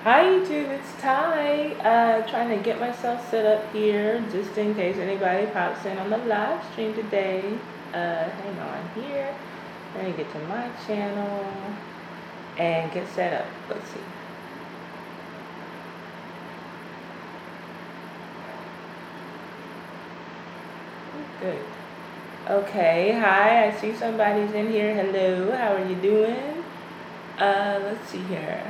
Hi YouTube, it's Ty. Trying to get myself set up here just in case anybody pops in on the live stream today. Hang on here. Let me get to my channel and get set up. Let's see. Good. Okay, hi. I see somebody's in here. Hello, how are you doing? Let's see here.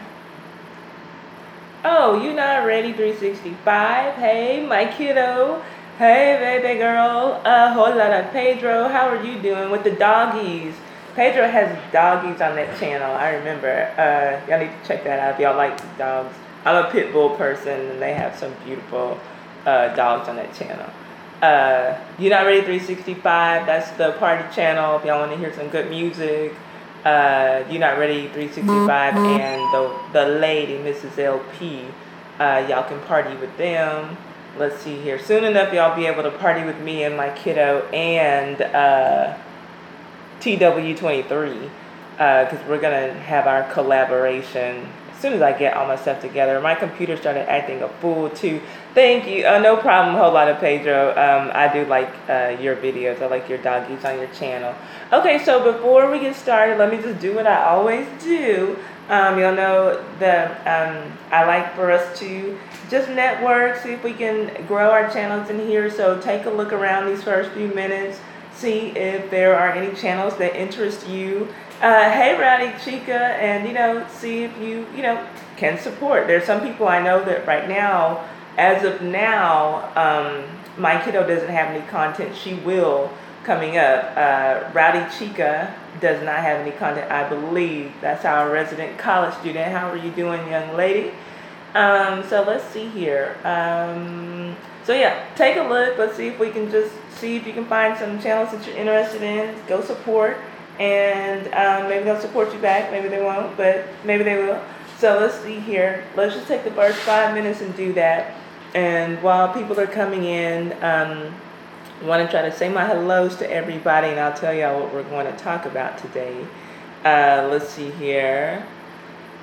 Oh, you not ready 365? Hey, my kiddo. Hey, baby girl. Hola, Pedro. How are you doing with the doggies? Pedro has doggies on that channel. I remember. Y'all need to check that out if y'all like dogs. I'm a pit bull person, and they have some beautiful dogs on that channel. You not ready 365? That's the party channel. If y'all want to hear some good music. You Not Ready 365 and the lady, Mrs. LP. Y'all can party with them. Let's see here. Soon enough, y'all be able to party with me and my kiddo and TW23 because we're going to have our collaboration as soon as I get all my stuff together. My computer started acting a fool too. Thank you. No problem, whole lot of Pedro. I do like your videos. I like your doggies on your channel. Okay, so before we get started, let me just do what I always do. You'll know that I like for us to just network, see if we can grow our channels in here. So take a look around these first few minutes. See if there are any channels that interest you. Hey, Rowdy Chica, and see if you can support. There's some people I know that right now, as of now, my kiddo doesn't have any content. She will coming up. Rowdy Chica does not have any content, I believe. That's our resident college student. How are you doing, young lady? So let's see here. So yeah, take a look. Let's see if we can just see if you can find some channels that you're interested in. Go support, and maybe they'll support you back. Maybe they won't, but maybe they will. So let's see here. Let's just take the first 5 minutes and do that. And while people are coming in, I want to try to say my hellos to everybody, and I'll tell y'all what we're going to talk about today. Let's see here.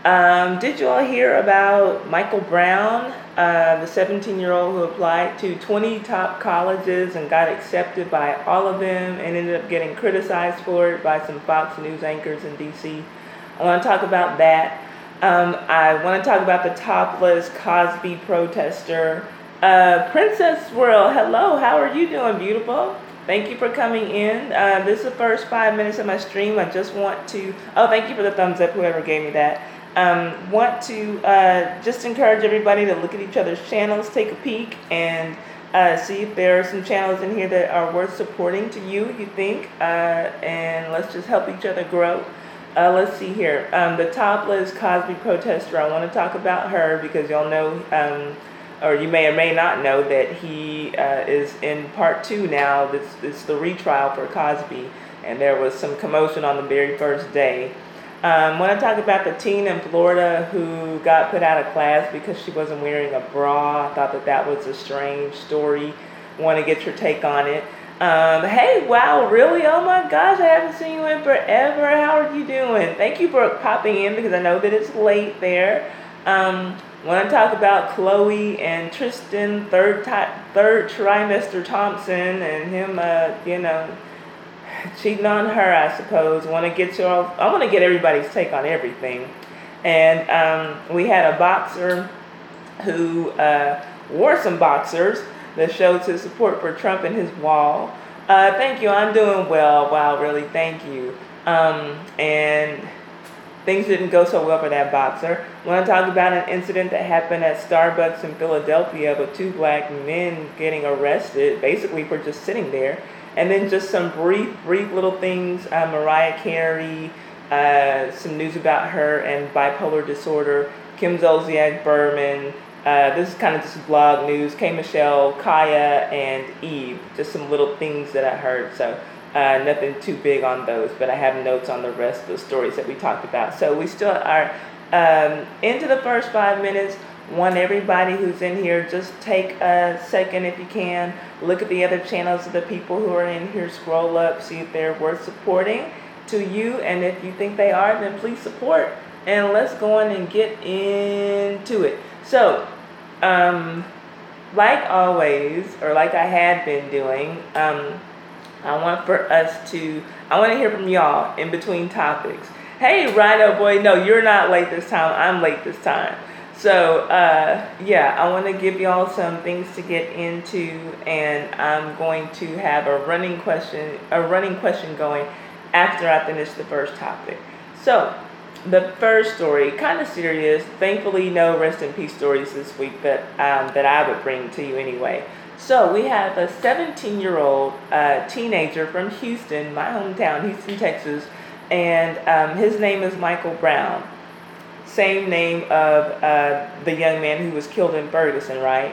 Did you all hear about Michael Brown, the 17-year-old who applied to 20 top colleges and got accepted by all of them and ended up getting criticized for it by some Fox News anchors in D.C.? I want to talk about that. I want to talk about the topless Cosby protester. Princess Swirl, hello, how are you doing, beautiful? Thank you for coming in. This is the first 5 minutes of my stream. I just want to, thank you for the thumbs up, whoever gave me that. Want to just encourage everybody to look at each other's channels, take a peek, and see if there are some channels in here that are worth supporting to you think, and let's just help each other grow. Let's see here. The topless Cosby protester, I want to talk about her because y'all know, or you may or may not know, that he is in part 2 now. It's the retrial for Cosby, and there was some commotion on the very first day. I want to talk about the teen in Florida who got put out of class because she wasn't wearing a bra. I thought that was a strange story. Want to get your take on it. Hey, wow, really? Oh my gosh, I haven't seen you in forever. How are you doing? Thank you for popping in because I know that it's late there. Want to talk about Khloe and Tristan, third trimester Thompson, and him, cheating on her, I suppose. I want to get everybody's take on everything. And we had a boxer who wore some boxers that showed his support for Trump and his wall. Thank you. I'm doing well. Wow, really, thank you. And things didn't go so well for that boxer. I want to talk about an incident that happened at Starbucks in Philadelphia with 2 black men getting arrested, basically for just sitting there. And then just some brief little things. Mariah Carey, some news about her and bipolar disorder. Kim Zolciak Berman. This is kind of just blog news. K. Michelle, Kaya, and Eve. Just some little things that I heard. So nothing too big on those, but I have notes on the rest of the stories that we talked about. So we still are into the first 5 minutes. Want everybody who's in here, just take a second if you can. Look at the other channels of the people who are in here. Scroll up, see if they're worth supporting to you. And if you think they are, then please support. and let's go on and get into it. So, like always, or like I had been doing, I want to hear from y'all in between topics. Hey, Rhino boy, no, you're not late this time. I'm late this time. So, yeah, I want to give y'all some things to get into, and I'm going to have a running question going after I finish the first topic. So, the first story, kind of serious. Thankfully, no rest in peace stories this week that I would bring to you anyway. So we have a 17-year-old teenager from Houston, my hometown, Houston, Texas, and his name is Michael Brown. Same name of the young man who was killed in Ferguson, right?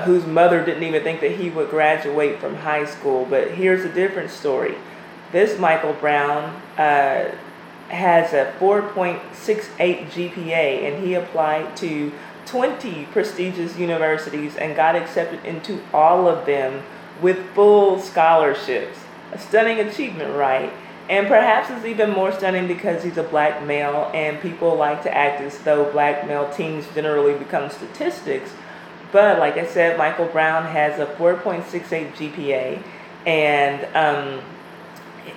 Whose mother didn't even think that he would graduate from high school. But here's a different story. This Michael Brown has a 4.68 GPA, and he applied to 20 prestigious universities and got accepted into all of them with full scholarships. A stunning achievement, right? And perhaps it's even more stunning because he's a black male, and people like to act as though black male teens generally become statistics. But like I said, Michael Brown has a 4.68 GPA, and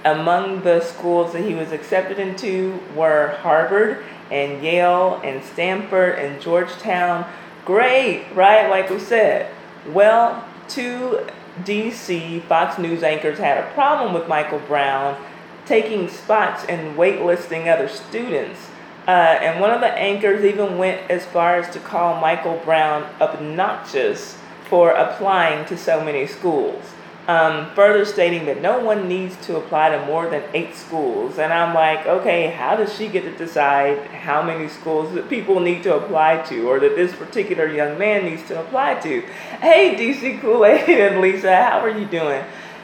among the schools that he was accepted into were Harvard and Yale and Stanford and Georgetown. Great, right? Like we said. Well, two DC Fox News anchors had a problem with Michael Brown taking spots and waitlisting other students. And one of the anchors even went as far as to call Michael Brown obnoxious for applying to so many schools. Further stating that no one needs to apply to more than 8 schools. And I'm like, okay, how does she get to decide how many schools that people need to apply to, or that this particular young man needs to apply to? Hey, DC Kool-Aid and Lisa, how are you doing?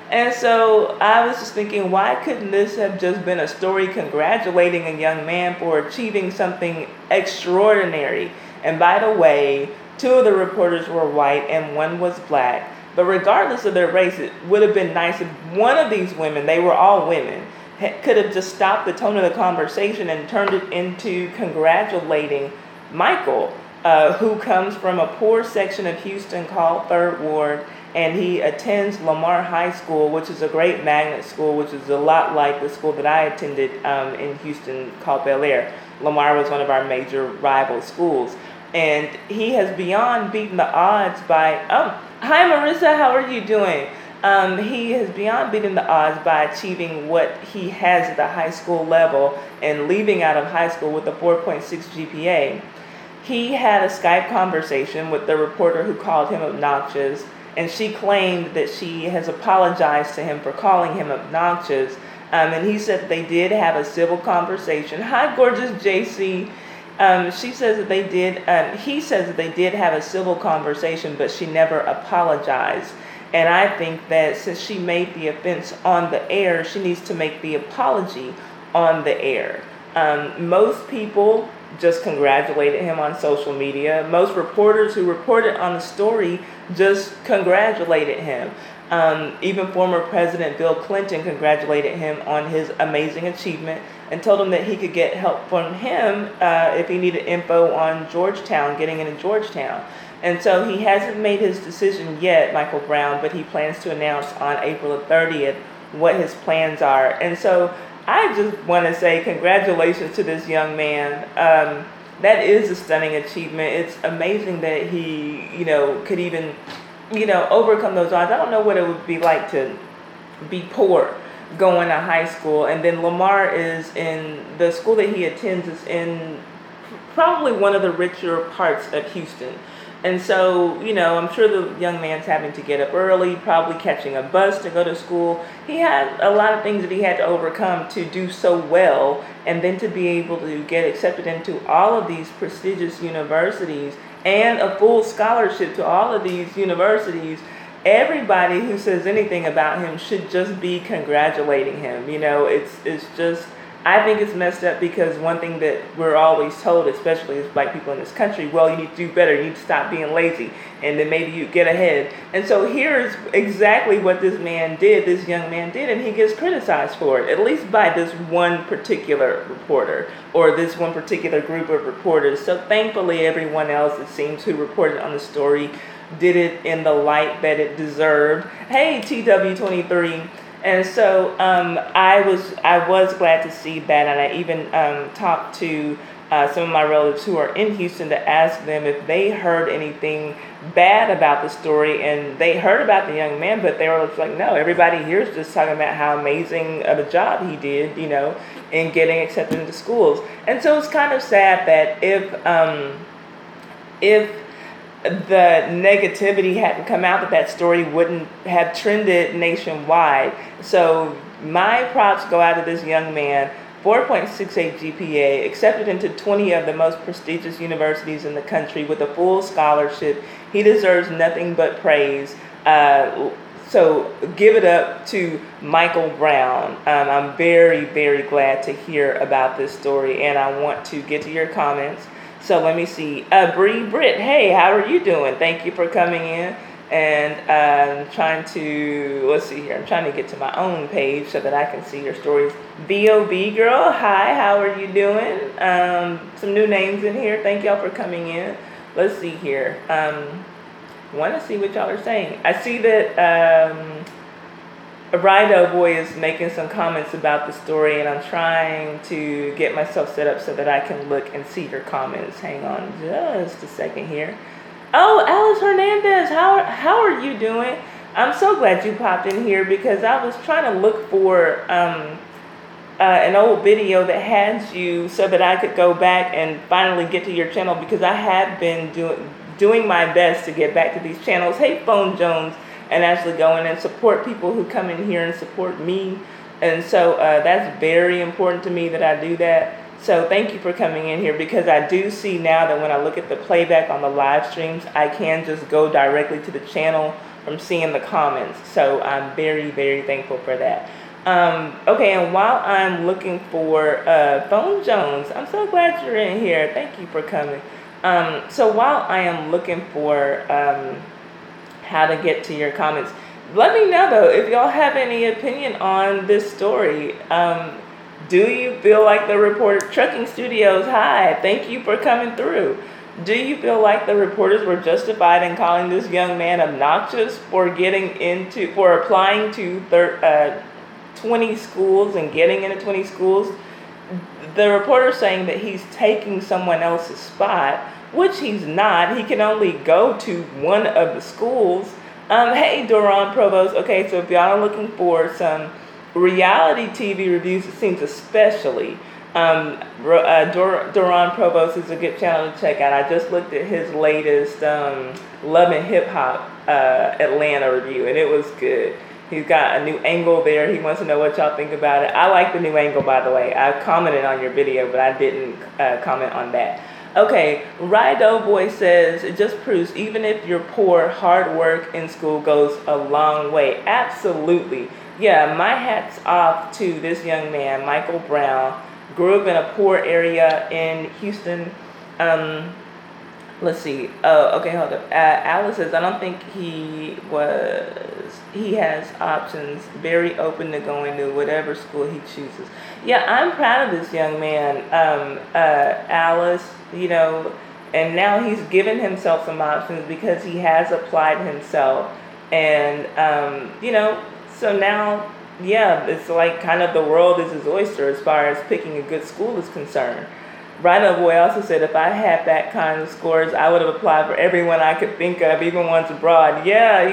And so I was just thinking, why couldn't this have just been a story congratulating a young man for achieving something extraordinary? And by the way, 2 of the reporters were white and 1 was black. But regardless of their race, it would have been nice if one of these women, they were all women, could have just stopped the tone of the conversation and turned it into congratulating Michael, who comes from a poor section of Houston called Third Ward, and he attends Lamar High School, which is a great magnet school, which is a lot like the school that I attended in Houston called Bel Air. Lamar was one of our major rival schools. And he has beyond beaten the odds by... Hi, Marissa. How are you doing? He has beyond beaten the odds by achieving what he has at the high school level and leaving out of high school with a 4.6 GPA. He had a Skype conversation with the reporter who called him obnoxious, and she claimed that she has apologized to him for calling him obnoxious. And he said that they did have a civil conversation. Hi, gorgeous JC. She says that they did. He says that they did have a civil conversation, but she never apologized. And I think that since she made the offense on the air, she needs to make the apology on the air. Most people just congratulated him on social media. Most reporters who reported on the story just congratulated him. Even former President Bill Clinton congratulated him on his amazing achievement and told him that he could get help from him if he needed info on Georgetown, getting into Georgetown. And so he hasn't made his decision yet, Michael Brown, but he plans to announce on April the 30th what his plans are. And so I just want to say congratulations to this young man. That is a stunning achievement. It's amazing that he, could even, overcome those odds. I don't know what it would be like to be poor going to high school. And then Lamar is in, the school that he attends is in probably one of the richer parts of Houston. And so, I'm sure the young man's having to get up early, probably catching a bus to go to school. He had a lot of things that he had to overcome to do so well, and then to be able to get accepted into all of these prestigious universities and a full scholarship to all of these universities. Everybody who says anything about him should just be congratulating him. It's just, I think it's messed up because one thing that we're always told, especially as black people in this country, well, you need to do better, you need to stop being lazy, and then maybe you get ahead. And so here's exactly what this young man did, and he gets criticized for it, at least by this one particular reporter, or this one particular group of reporters. So thankfully everyone else, it seems, who reported on the story did it in the light that it deserved. Hey, TW23. And so I was glad to see that, and I even talked to some of my relatives who are in Houston to ask them if they heard anything bad about the story, and they heard about the young man, but they were like, no, everybody here is just talking about how amazing of a job he did, in getting accepted into schools. And so it's kind of sad that if the negativity hadn't come out, that story wouldn't have trended nationwide. So my props go out to this young man. 4.68 GPA, accepted into 20 of the most prestigious universities in the country with a full scholarship. He deserves nothing but praise. So give it up to Michael Brown. I'm very, very glad to hear about this story, and I want to get to your comments. So let me see. Bree Britt, hey, how are you doing? Thank you for coming in. And I'm trying to get to my own page so that I can see your stories. B.O.B. girl, hi, how are you doing? Some new names in here. Thank y'all for coming in. Let's see here. Want to see what y'all are saying. I see that Rido Boy is making some comments about the story, and I'm trying to get myself set up so that I can look and see your comments. Hang on just a second here. Oh, Alice Hernandez, how are you doing? I'm so glad you popped in here because I was trying to look for an old video that has you so that I could go back and finally get to your channel, because I have been doing my best to get back to these channels. Hey, Phone Jones, and actually go in and support people who come in here and support me. And so that's very important to me that I do that. So thank you for coming in here, because I do see now that when I look at the playback on the live streams, I can just go directly to the channel from seeing the comments. So I'm very, very thankful for that. Okay, and while I'm looking for Phone Jones, I'm so glad you're in here. Thank you for coming. So while I am looking for how to get to your comments, let me know though if y'all have any opinion on this story. Do you feel like the reporter, Trucking Studios, hi, thank you for coming through. Do you feel like the reporters were justified in calling this young man obnoxious for applying to 20 schools and getting into 20 schools? The reporter saying that he's taking someone else's spot, which he's not. He can only go to one of the schools. Hey, Doron Provost. Okay, so if y'all are looking for some reality TV reviews, it seems especially, Doron Provost is a good channel to check out. I just looked at his latest Love and Hip Hop Atlanta review, and it was good. He's got a new angle there. He wants to know what y'all think about it. I like the new angle, by the way. I commented on your video, but I didn't comment on that. Okay, Rido Boy says, it just proves even if you're poor, hard work in school goes a long way. Absolutely. Yeah, my hat's off to this young man, Michael Brown. Grew up in a poor area in Houston. Let's see. Oh, okay, hold up. Alice says, I don't think he has options. Very open to going to whatever school he chooses. Yeah, I'm proud of this young man, Alice, and now he's given himself some options because he has applied himself. And, so now, yeah, it's like kind of the world is his oyster as far as picking a good school is concerned. Rhino Boy also said, if I had that kind of scores, I would have applied for everyone I could think of, even ones abroad. Yeah,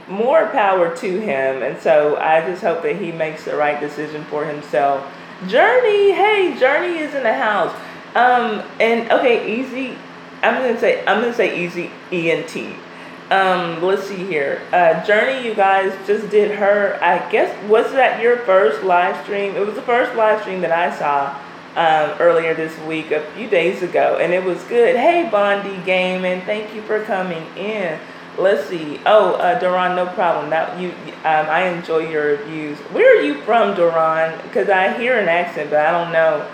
more power to him. And so I just hope that he makes the right decision for himself. Journey, hey, Journey is in the house. And okay, Easy, I'm gonna say Easy ENT. Let's see here. Journey, you guys just did her, I guess, was that your first live stream? It was the first live stream that I saw earlier this week, a few days ago, and it was good. Hey, Bondi Gaming, thank you for coming in. Let's see. Oh, Duran, no problem. That you, I enjoy your reviews. Where are you from, Duran? Because I hear an accent, but I don't know.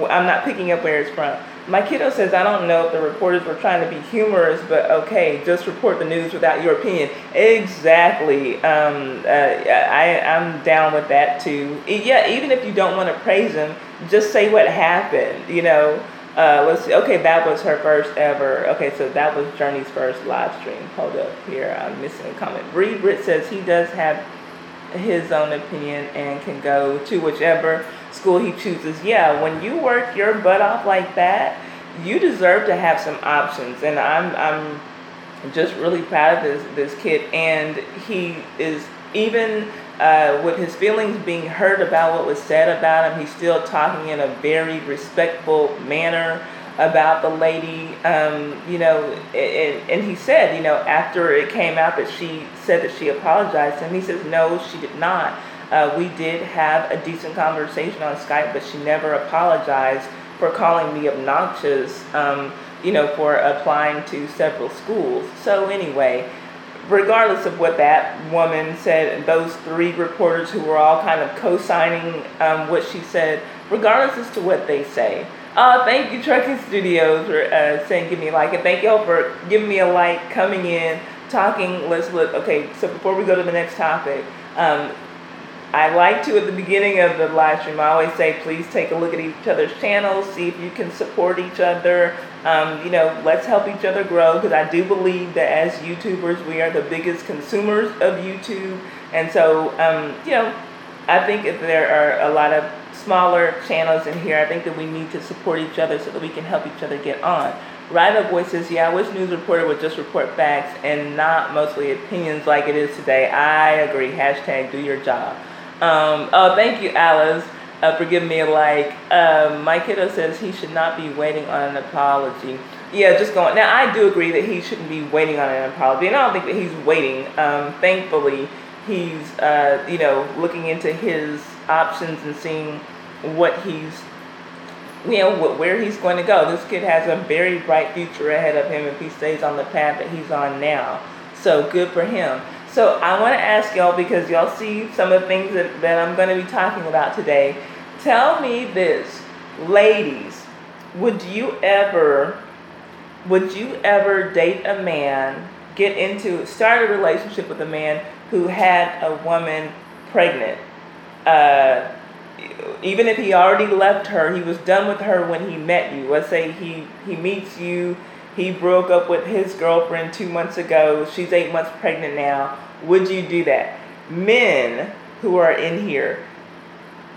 I'm not picking up where it's from. My kiddo says, I don't know if the reporters were trying to be humorous, but okay, just report the news without your opinion. Exactly. I'm down with that too. Yeah, even if you don't want to praise him, just say what happened, you know. Let's see. Okay, that was her first ever. Okay, so that was Journey's first live stream. Hold up here. I'm missing a comment. Bree Britt says he does have his own opinion and can go to whichever school he chooses. Yeah, when you work your butt off like that, you deserve to have some options. And I'm just really proud of this kid. And he is, even with his feelings being hurt about what was said about him, he's still talking in a very respectful manner about the lady, you know, and he said, you know, after it came out that she said that she apologized to him, he says, no, she did not. We did have a decent conversation on Skype, but she never apologized for calling me obnoxious, you know, for applying to several schools. So anyway, regardless of what that woman said, those three reporters who were all kind of co-signing what she said, regardless as to what they say. Thank you, Trucking Studios, for saying give me a like. And thank y'all for giving me a like, coming in, talking. Let's look. Okay, so before we go to the next topic, I like to, at the beginning of the live stream, I always say, please take a look at each other's channels, see if you can support each other. You know, let's help each other grow, because I do believe that as YouTubers, we are the biggest consumers of YouTube. And so, you know, I think if there are a lot of smaller channels in here, I think that we need to support each other so that we can help each other get on. Rhino Boy says, yeah, I wish news reporter would just report facts and not mostly opinions like it is today. I agree. Hashtag do your job. Oh, thank you, Alice, for giving me a like. My kiddo says he should not be waiting on an apology. Yeah, just going. Now, I do agree that he shouldn't be waiting on an apology, and I don't think that he's waiting. Thankfully, he's, you know, looking into his options and seeing what he's, you know, where he's going to go. This kid has a very bright future ahead of him if he stays on the path that he's on now. So good for him. So I want to ask y'all, because y'all see some of the things that I'm going to be talking about today. Tell me this, ladies, would you ever date a man, start a relationship with a man who had a woman pregnant? Even if he already left her, he was done with her when he met you. Let's say he meets you, he broke up with his girlfriend 2 months ago, she's 8 months pregnant now. Would you do that? Men who are in here,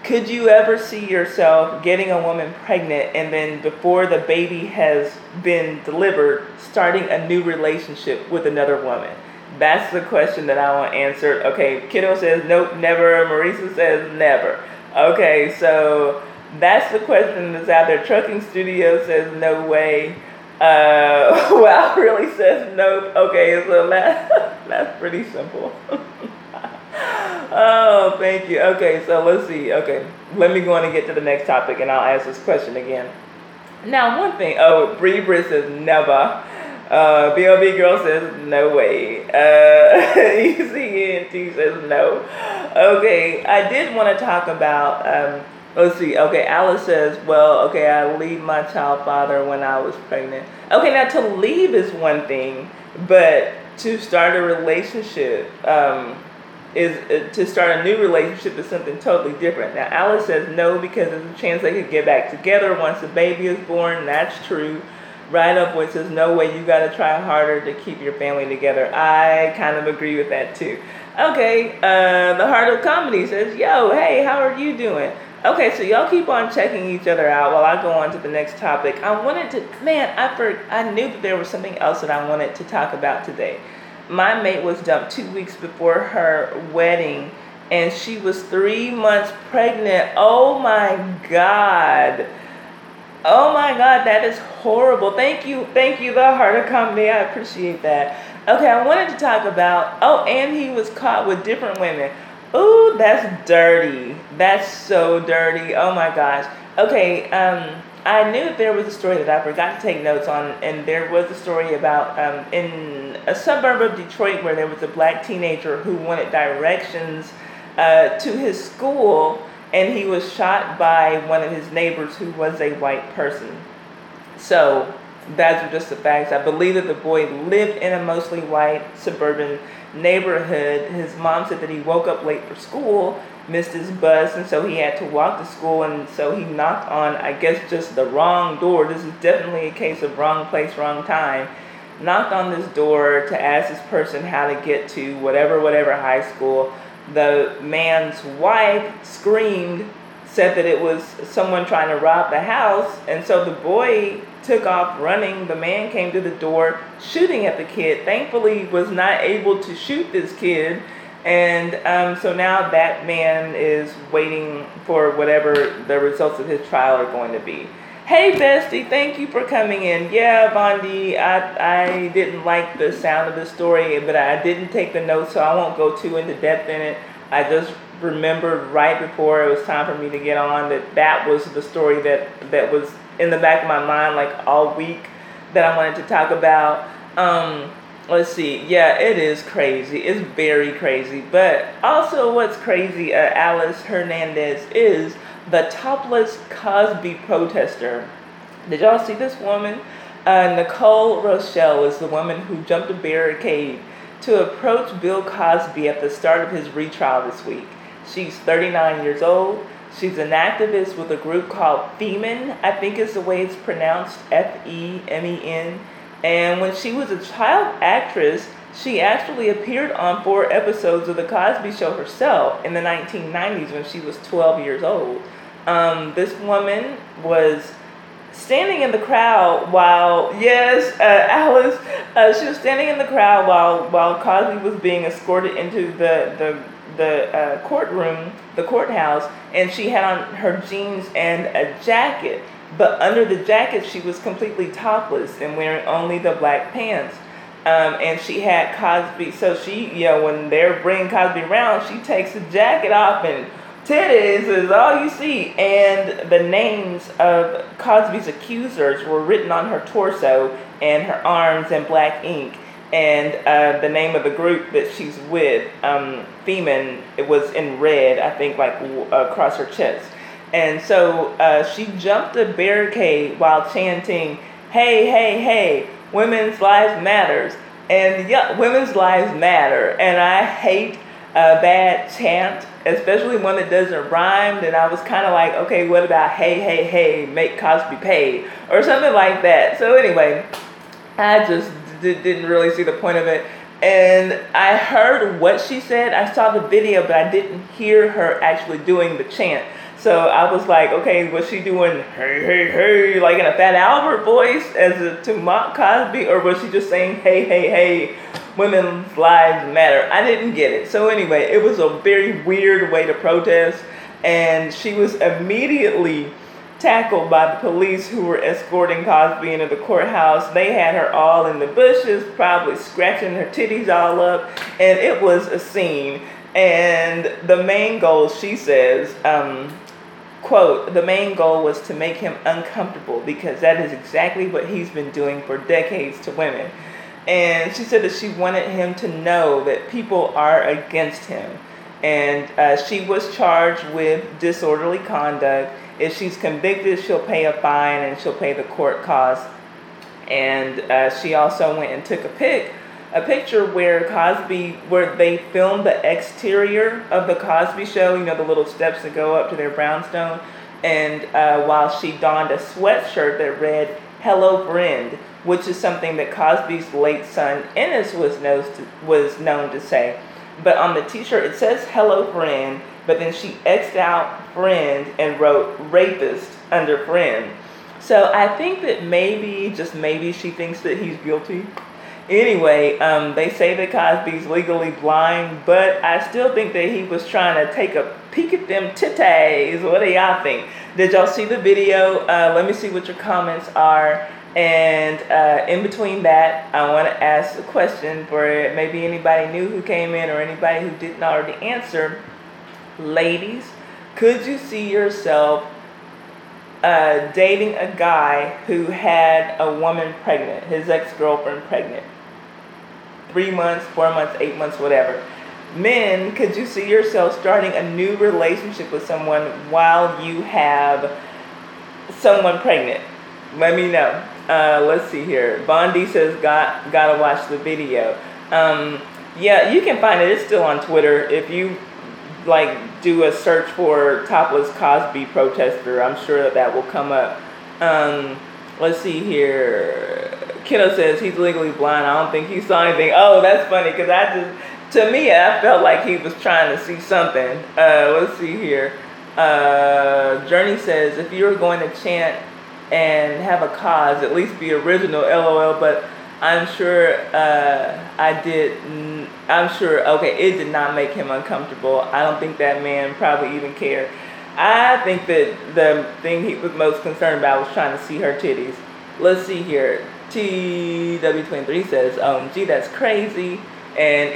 could you ever see yourself getting a woman pregnant and then before the baby has been delivered, starting a new relationship with another woman? That's the question that I want answered. Okay, Kiddo says nope, never. Marisa says never. Okay, so that's the question that's out there. Trucking Studio says no way. Wow, really says nope. Okay, so that's pretty simple. Oh, thank you. Okay, so let's see. Okay, let me go on and get to the next topic, and I'll ask this question again. Now, one thing. Oh, Bree Britt says never. BLB Girl says no way. ECNT says no. Okay, I did want to talk about, let's see. Okay, Alice says, well, okay, I leave my child father when I was pregnant. Okay, now to leave is one thing, but to start a relationship, to start a new relationship is something totally different. Now, Alice says no because there's a chance they could get back together once the baby is born. That's true. Right up with says, no way, you got to try harder to keep your family together. I kind of agree with that too. Okay, the Heart of Comedy says, yo, hey, how are you doing? Okay, so y'all keep on checking each other out while I go on to the next topic. I wanted to, I knew that there was something else that I wanted to talk about today. My mate was dumped 2 weeks before her wedding, and she was 3 months pregnant. Oh my God. Oh my God, that is horrible. Thank you, the Heart of Comedy. I appreciate that. Okay, I wanted to talk about, and he was caught with different women. Ooh, that's dirty. That's so dirty. Oh my gosh. Okay, I knew that there was a story that I forgot to take notes on, and there was a story about in a suburb of Detroit where there was a black teenager who wanted directions to his school, and he was shot by one of his neighbors who was a white person. So those are just the facts. I believe that the boy lived in a mostly white suburban neighborhood. His mom said that he woke up late for school, missed his bus, and so he had to walk to school, and so he knocked on, I guess, just the wrong door. This is definitely a case of wrong place, wrong time. Knocked on this door to ask this person how to get to whatever high school. The man's wife screamed, said that it was someone trying to rob the house, and so the boy took off running. The man came to the door shooting at the kid. Thankfully was not able to shoot this kid, and so now that man is waiting for whatever the results of his trial are going to be. Hey bestie, thank you for coming in. Yeah, Funday, I didn't like the sound of the story, but I didn't take the notes, so I won't go too into depth in it. I just remembered right before it was time for me to get on that was the story that was in the back of my mind like all week that I wanted to talk about. Let's see. Yeah, it is crazy. It's very crazy. But also what's crazy, Alice Hernandez, is the topless Cosby protester. Did y'all see this woman? Nicole Rochelle is the woman who jumped a barricade to approach Bill Cosby at the start of his retrial this week. She's 39 years old. She's an activist with a group called Femen, I think is the way it's pronounced, Femen. And when she was a child actress, she actually appeared on 4 episodes of The Cosby Show herself in the 1990s when she was 12 years old. This woman was standing in the crowd while, Alice, she was standing in the crowd while Cosby was being escorted into the courtroom, the courthouse, and she had on her jeans and a jacket. But under the jacket, she was completely topless and wearing only the black pants. And she had Cosby, so she, when they're bringing Cosby around, she takes the jacket off and titties is all you see. And the names of Cosby's accusers were written on her torso and her arms in black ink. And the name of the group that she's with, Femen, it was in red, I think, like across her chest. And so she jumped the barricade while chanting, "Hey, hey, hey, women's lives matters." And yeah, women's lives matter. And I hate a bad chant, especially one that doesn't rhyme. And I was kind of like, okay, what about "Hey, hey, hey, make Cosby pay" or something like that. So anyway, I just didn't really see the point of it. And I heard what she said. I saw the video, but I didn't hear her actually doing the chant. So I was like, okay, was she doing "hey, hey, hey" like in a Fat Albert voice to mock Cosby, or was she just saying "hey, hey, hey, women's lives matter"? I didn't get it. So anyway, it was a very weird way to protest, and she was immediately tackled by the police who were escorting Cosby into the courthouse. They had her all in the bushes, probably scratching her titties all up, and it was a scene. And the main goal, she says, quote, "The main goal was to make him uncomfortable because that is exactly what he's been doing for decades to women." And she said that she wanted him to know that people are against him. And she was charged with disorderly conduct. If she's convicted, she'll pay a fine and she'll pay the court costs. And she also went and took a picture where they filmed the exterior of the Cosby Show, the little steps that go up to their brownstone. And while she donned a sweatshirt that read "Hello Friend," which is something that Cosby's late son Ennis was known to say. But on the t-shirt it says "Hello Friend," but then she X'd out "friend" and wrote "rapist" under "friend." So I think that maybe, just maybe, she thinks that he's guilty. Anyway, they say that Cosby's legally blind, but I still think that he was trying to take a peek at them titties. What do y'all think? Did y'all see the video? Let me see what your comments are. And in between that, I want to ask a question for maybe anybody new who came in or anybody who didn't already answer. Ladies, could you see yourself dating a guy who had a woman pregnant, his ex-girlfriend pregnant. 3 months, 4 months, 8 months, whatever. Men, could you see yourself starting a new relationship with someone while you have someone pregnant? Let me know. Let's see here. Bondi says, gotta watch the video. Yeah, you can find it. It's still on Twitter. If you do a search for topless Cosby protester, I'm sure that will come up. Let's see here. Kiddo says he's legally blind. I don't think he saw anything. Oh, that's funny, because to me, I felt like he was trying to see something. Let's see here. Journey says, if you were going to chant and have a cause, at least be original, LOL, but I'm sure okay, it did not make him uncomfortable. I don't think that man probably even cared. I think that the thing he was most concerned about was trying to see her titties. Let's see here. TW23 says, gee, that's crazy. And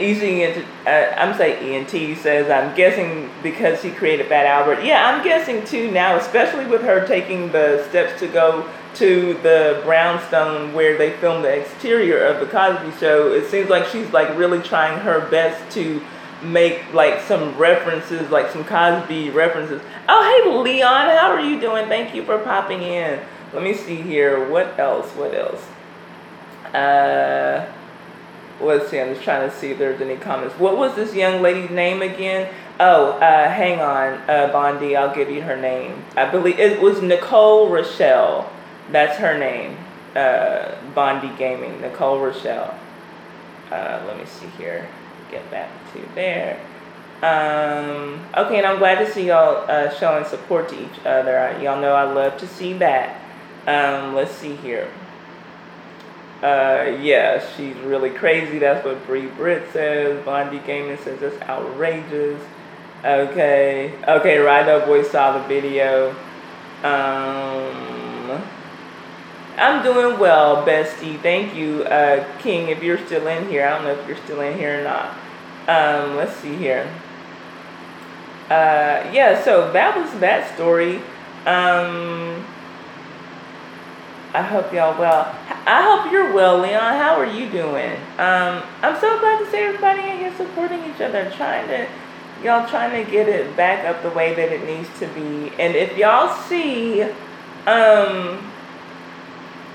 I'm saying ENT says, I'm guessing because he created Fat Albert. Yeah, I'm guessing too now, especially with her taking the steps to go to the brownstone where they filmed the exterior of the Cosby Show. It seems like she's really trying her best to make some references, some Cosby references. Oh, hey Leon, how are you doing? Thank you for popping in. Let me see here. What else? Let's see, I'm just trying to see if there's any comments. What was this young lady's name again? Oh, hang on, Bondi, I'll give you her name. I believe it was Nicole Rochelle. That's her name. Bondi Gaming, Nicole Rochelle. Let me see here. Get back to there. Okay, and I'm glad to see y'all showing support to each other. Y'all know I love to see that. Let's see here. Yeah, she's really crazy. That's what Bree Britt says. Bondi Gaming says that's outrageous. Okay, Rido Boy saw the video. I'm doing well, bestie. Thank you, King. If you're still in here, I don't know if you're still in here or not. Let's see here. Yeah, so that was that story. I hope y'all well. I hope you're well, Leon. How are you doing? I'm so glad to see everybody in here supporting each other, trying to get it back up the way that it needs to be. And if y'all see, oh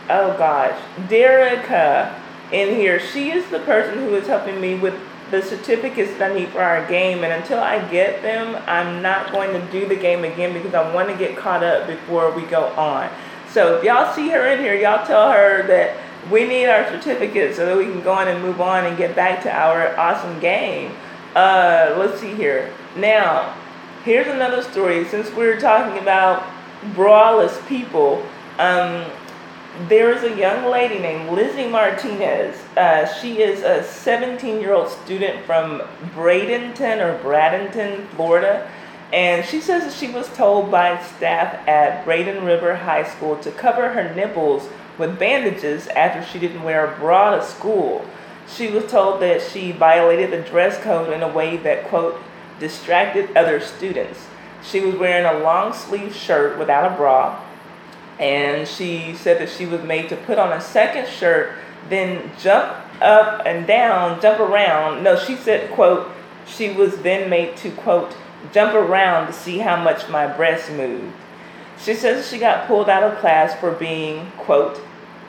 gosh, Derica in here, she is the person who is helping me with the certificates that I need for our game. And until I get them, I'm not going to do the game again because I want to get caught up before we go on. So if y'all see her in here, y'all tell her that we need our certificates so that we can go on and move on and get back to our awesome game. Let's see here. Now, here's another story. Since we're talking about braless people, there is a young lady named Lizzie Martinez. She is a 17-year-old student from Bradenton, Florida. And she says that she was told by staff at Braden River High School to cover her nipples with bandages after she didn't wear a bra to school. She was told that she violated the dress code in a way that, quote, distracted other students. She was wearing a long sleeve shirt without a bra, and she said that she was made to put on a second shirt, then jump up and down, jump around. No, she said, quote, she was then made to, quote, jump around to see how much my breasts moved. She says she got pulled out of class for being, quote,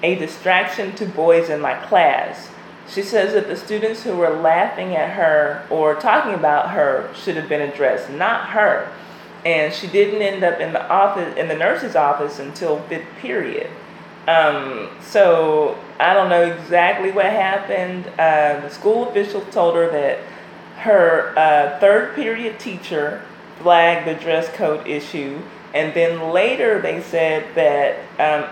a distraction to boys in my class. She says that the students who were laughing at her or talking about her should have been addressed, not her. And she didn't end up in the nurse's office until 5th period. So I don't know exactly what happened. The school officials told her that her 3rd period teacher flagged the dress code issue, and then later they said that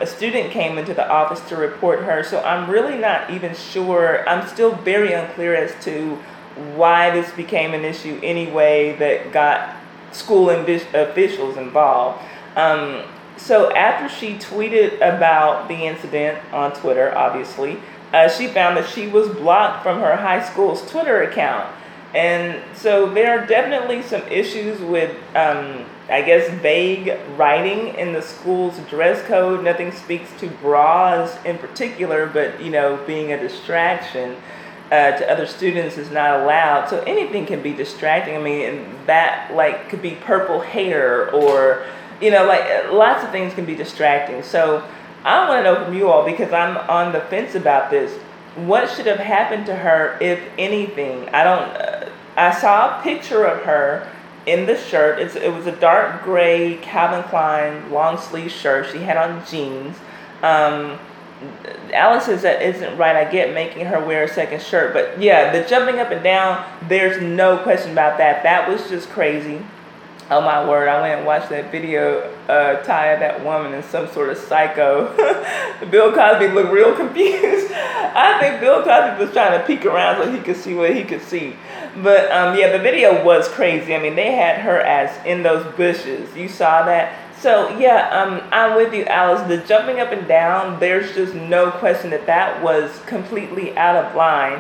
a student came into the office to report her. So I'm really not even sure. I'm still very unclear as to why this became an issue anyway that got school officials involved. So after she tweeted about the incident on Twitter, obviously, she found that she was blocked from her high school's Twitter account. And so there are definitely some issues with, I guess, vague writing in the school's dress code. Nothing speaks to bras in particular, but, being a distraction to other students is not allowed. So anything can be distracting. I mean, and that, like, could be purple hair or, like, lots of things can be distracting. So I want to know from you all, because I'm on the fence about this. What should have happened to her, if anything? I saw a picture of her in the shirt. It was a dark gray Calvin Klein long sleeve shirt. She had on jeans. Alice says that isn't right. I get making her wear a second shirt. But yeah, the jumping up and down, there's no question about that. That was just crazy. Oh my word, I went and watched that video, Taya, that woman is some sort of psycho. Bill Cosby looked real confused. I think Bill Cosby was trying to peek around so he could see what he could see. But yeah, the video was crazy. I mean, they had her ass in those bushes. You saw that? So yeah, I'm with you, Alice. The jumping up and down, there's just no question that was completely out of line.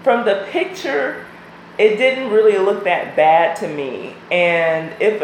From the picture, it didn't really look that bad to me. And if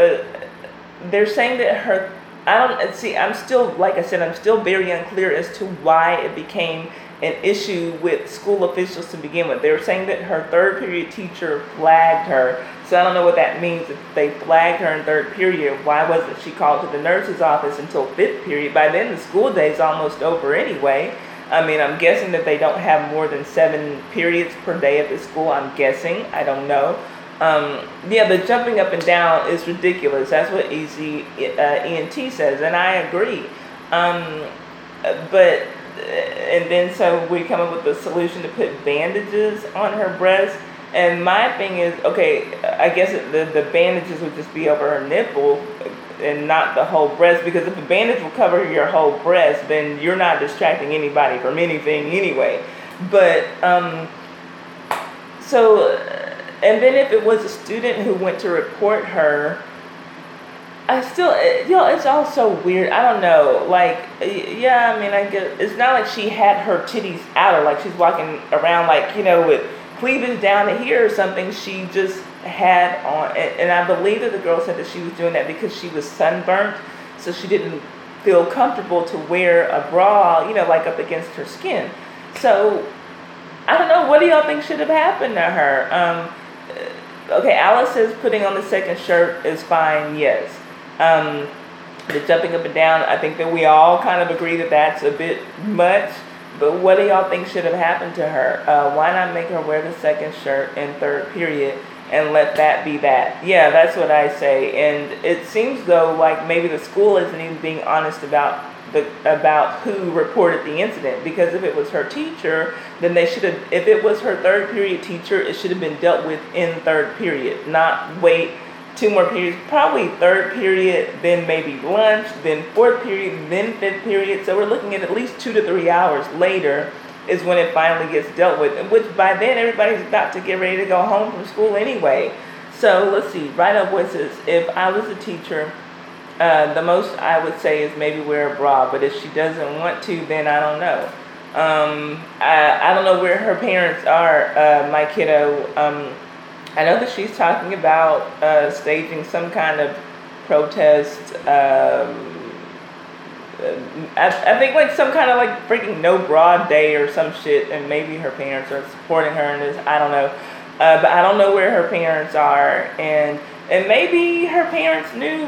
they're saying that I'm still, like I said, I'm still very unclear as to why it became an issue with school officials to begin with. They were saying that her third period teacher flagged her. So I don't know what that means. If they flagged her in third period, why wasn't she called to the nurse's office until fifth period? By then the school day is almost over anyway. I mean, I'm guessing that they don't have more than 7 periods per day at the school. I'm guessing. I don't know. Yeah, the jumping up and down is ridiculous. That's what ENT says, and I agree. But and then so we come up with the solution to put bandages on her breast. And my thing is, okay, I guess the bandages would just be over her nipple and not the whole breast, because if a bandage will cover your whole breast, then you're not distracting anybody from anything anyway. But so, and then if it was a student who went to report her, I still, it's all so weird. I don't know. Like, yeah, I mean, I guess it's not like she had her titties out, or like she's walking around like, with cleavage down to here or something. She just had on, and I believe that the girl said that she was doing that because she was sunburnt, so she didn't feel comfortable to wear a bra, like up against her skin. So, I don't know. What do y'all think should have happened to her? Okay, Alice says putting on the second shirt is fine, yes. The jumping up and down, I think that we all kind of agree that that's a bit much. But what do y'all think should have happened to her? Why not make her wear the second shirt in third period and let that be that? Yeah, that's what I say. And it seems though like maybe the school isn't even being honest about who reported the incident. Because if it was her teacher, then they should have. If it was her third period teacher, it should have been dealt with in third period, not wait 2 more periods, probably third period, then maybe lunch, then fourth period, then fifth period. So we're looking at least 2 to 3 hours later is when it finally gets dealt with, which by then everybody's about to get ready to go home from school anyway. So let's see, Right Up Voices. If I was a teacher, the most I would say is maybe wear a bra, but if she doesn't want to, then I don't know. I don't know where her parents are, my kiddo. I know that she's talking about staging some kind of protest. I think like some kind of like freaking no bra day or some shit, and maybe her parents are supporting her in this. I don't know, but I don't know where her parents are, and maybe her parents knew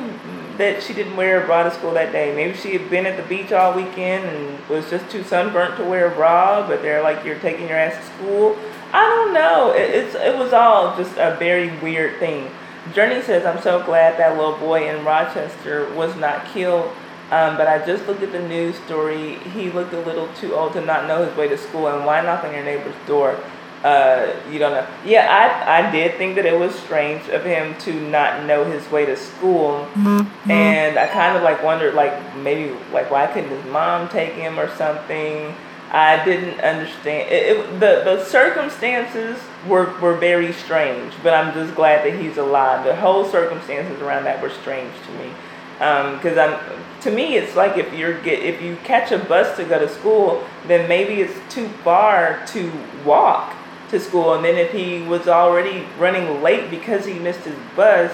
that she didn't wear a bra to school that day. Maybe she had been at the beach all weekend and was just too sunburnt to wear a bra, but they're like, you're taking your ass to school. I don't know. It was all just a very weird thing. Journey says, I'm so glad that little boy in Rochester was not killed. But I just looked at the news story. He looked a little too old to not know his way to school. And why knock on your neighbor's door? You don't know. Yeah, I did think that it was strange of him to not know his way to school. Mm-hmm. And I kind of like wondered, like maybe like why couldn't his mom take him or something? I didn't understand. The circumstances were very strange, but I'm just glad that he's alive. The whole circumstances around that were strange to me. Because to me, it's like if you catch a bus to go to school, then maybe it's too far to walk. to school, and then if he was already running late because he missed his bus,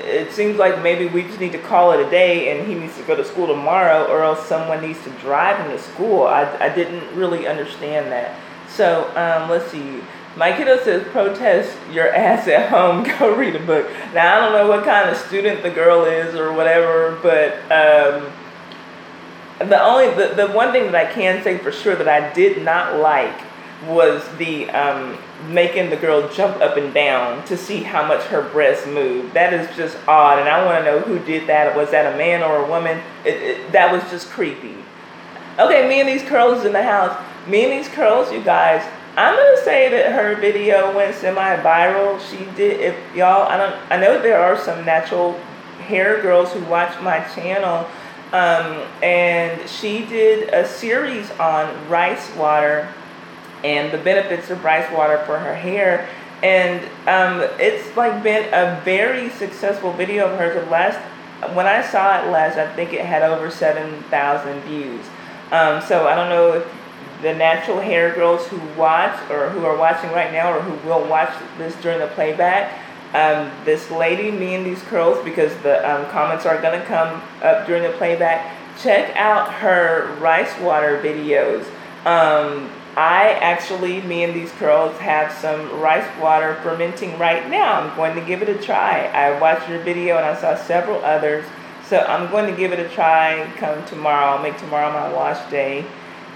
it seems like maybe we just need to call it a day and he needs to go to school tomorrow, or else someone needs to drive him to school. I didn't really understand that. So let's see. My kiddo says, protest your ass at home, go read a book. Now, I don't know what kind of student the girl is or whatever, but the one thing that I can say for sure that I did not like was the making the girl jump up and down to see how much her breasts moved. That is just odd, and I want to know who did that. Was that a man or a woman? That was just creepy. Okay, me and these curls in the house. Me and these curls, you guys. I'm gonna say that her video went semi-viral. She did. If y'all, I know there are some natural hair girls who watch my channel, and she did a series on rice water and the benefits of rice water for her hair, and it's like been a very successful video of hers. When I saw it last, I think it had over 7,000 views. So I don't know if the natural hair girls who watch or who are watching right now or who will watch this during the playback, this lady, me and these curls, because the comments are going to come up during the playback, check out her rice water videos. Me and these curls have some rice water fermenting right now. I'm going to give it a try. I watched your video and I saw several others, so I'm going to give it a try come tomorrow. I'll make tomorrow my wash day,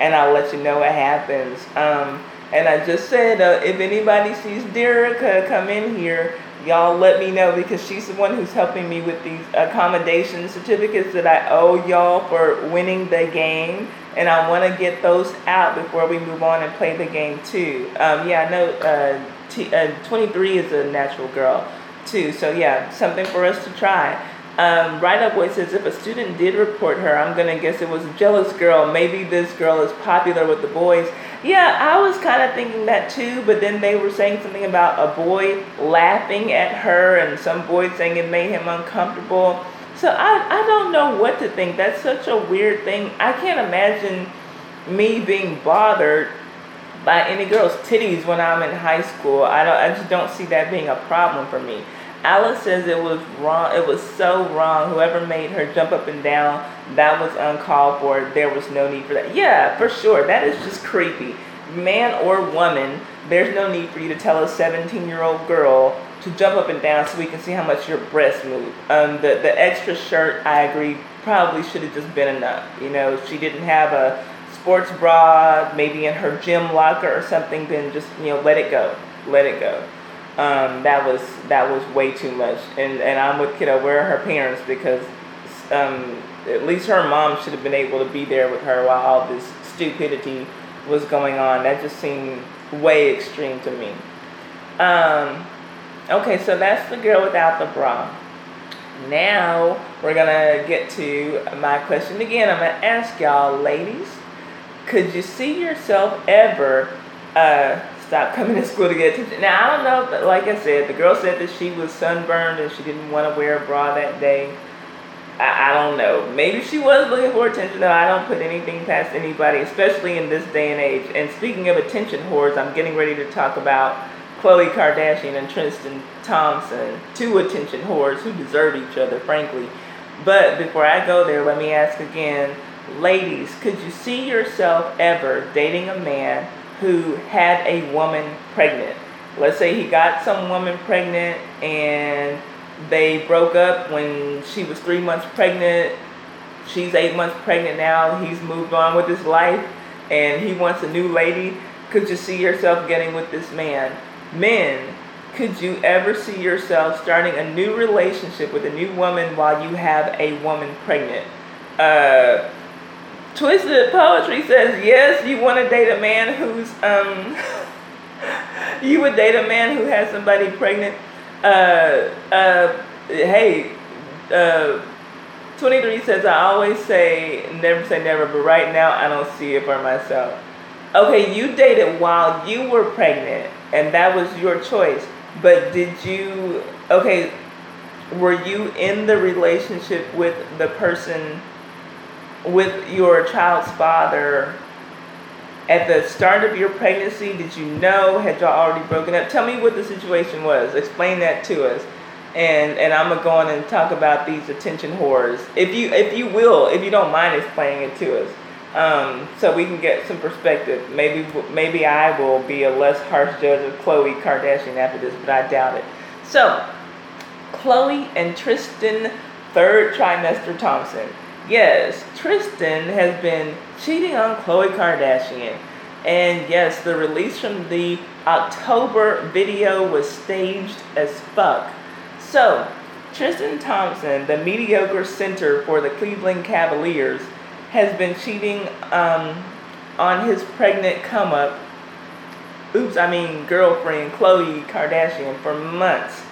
and I'll let you know what happens. And I just said, if anybody sees Derica come in here, y'all let me know, because she's the one who's helping me with these accommodation certificates that I owe y'all for winning the game. And I want to get those out before we move on and play the game too. Yeah, I know 23 is a natural girl too. So yeah, something for us to try. Right Up Boy says, if a student did report her, I'm going to guess it was a jealous girl. Maybe this girl is popular with the boys. Yeah, I was kind of thinking that too, but then they were saying something about a boy laughing at her and some boy saying it made him uncomfortable. So I don't know what to think. That's such a weird thing. I can't imagine me being bothered by any girl's titties when I'm in high school. I just don't see that being a problem for me. Alice says it was wrong. It was so wrong. Whoever made her jump up and down, that was uncalled for. There was no need for that. Yeah, for sure. That is just creepy. Man or woman, there's no need for you to tell a 17-year-old girl to jump up and down so we can see how much your breasts move. The extra shirt, I agree, probably should have just been enough. You know, if she didn't have a sports bra, maybe in her gym locker or something, then just, you know, let it go. Let it go. That was way too much. And I'm with kiddo, where are her parents? Because at least her mom should have been able to be there with her while all this stupidity was going on. That just seemed way extreme to me. Okay, so that's the girl without the bra. Now we're gonna get to my question again. I'm gonna ask y'all, ladies, could you see yourself ever stop coming to school to get attention? Now, I don't know, but like I said, the girl said that she was sunburned and she didn't want to wear a bra that day. I don't know. Maybe she was looking for attention. No, I don't put anything past anybody, especially in this day and age. And speaking of attention whores, I'm getting ready to talk about Khloe Kardashian and Tristan Thompson, two attention whores who deserve each other, frankly. But before I go there, let me ask again, ladies, could you see yourself ever dating a man who had a woman pregnant? Let's say he got some woman pregnant and they broke up when she was 3 months pregnant. She's 8 months pregnant now. He's moved on with his life and he wants a new lady. Could you see yourself getting with this man? Men, could you ever see yourself starting a new relationship with a new woman while you have a woman pregnant? Twisted Poetry says, yes, you want to date a man who's, you would date a man who has somebody pregnant. Hey, 23 says, I always say never, but right now I don't see it for myself. Okay, you dated while you were pregnant, and that was your choice. But were you in the relationship with the person, with your child's father, at the start of your pregnancy, did you know? Had y'all already broken up? Tell me what the situation was. Explain that to us. And I'm gonna go on and talk about these attention whores, if you don't mind explaining it to us, so we can get some perspective. Maybe I will be a less harsh judge of Khloe Kardashian after this, but I doubt it. So, Khloe and Tristan, third trimester Thompson. Yes, Tristan has been cheating on Khloe Kardashian. And yes, the release from the October video was staged as fuck. So, Tristan Thompson, the mediocre center for the Cleveland Cavaliers, has been cheating on his pregnant girlfriend Khloe Kardashian for months.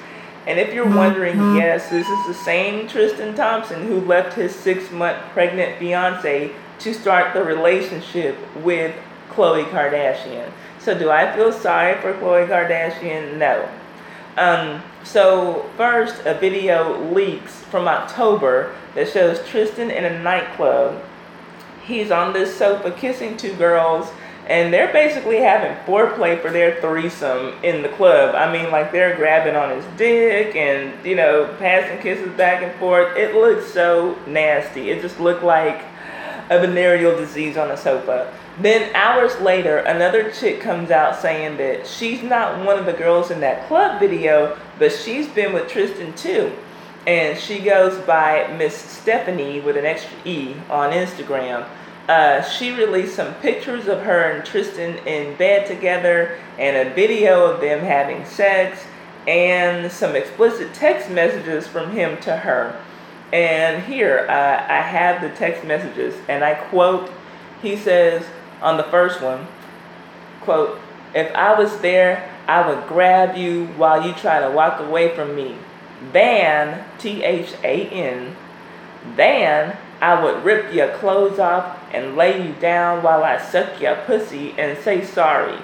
And if you're wondering, yes, this is the same Tristan Thompson who left his 6-month pregnant fiance to start the relationship with Khloe Kardashian. So do I feel sorry for Khloe Kardashian? No. So first, a video leaks from October that shows Tristan in a nightclub. He's on this sofa kissing two girls, and they're basically having foreplay for their threesome in the club. I mean, like, they're grabbing on his dick and, passing kisses back and forth. It looks so nasty. It just looked like a venereal disease on a sofa. Then hours later, another chick comes out saying that she's not one of the girls in that club video, but she's been with Tristan too. And she goes by Miss Stephanie with an extra E on Instagram. She released some pictures of her and Tristan in bed together and a video of them having sex and some explicit text messages from him to her. And here, I have the text messages, and I quote, he says on the first one, quote, "If I was there, I would grab you while you try to walk away from me. Then, THAN, then I would rip your clothes off and lay you down while I suck your pussy and say sorry,"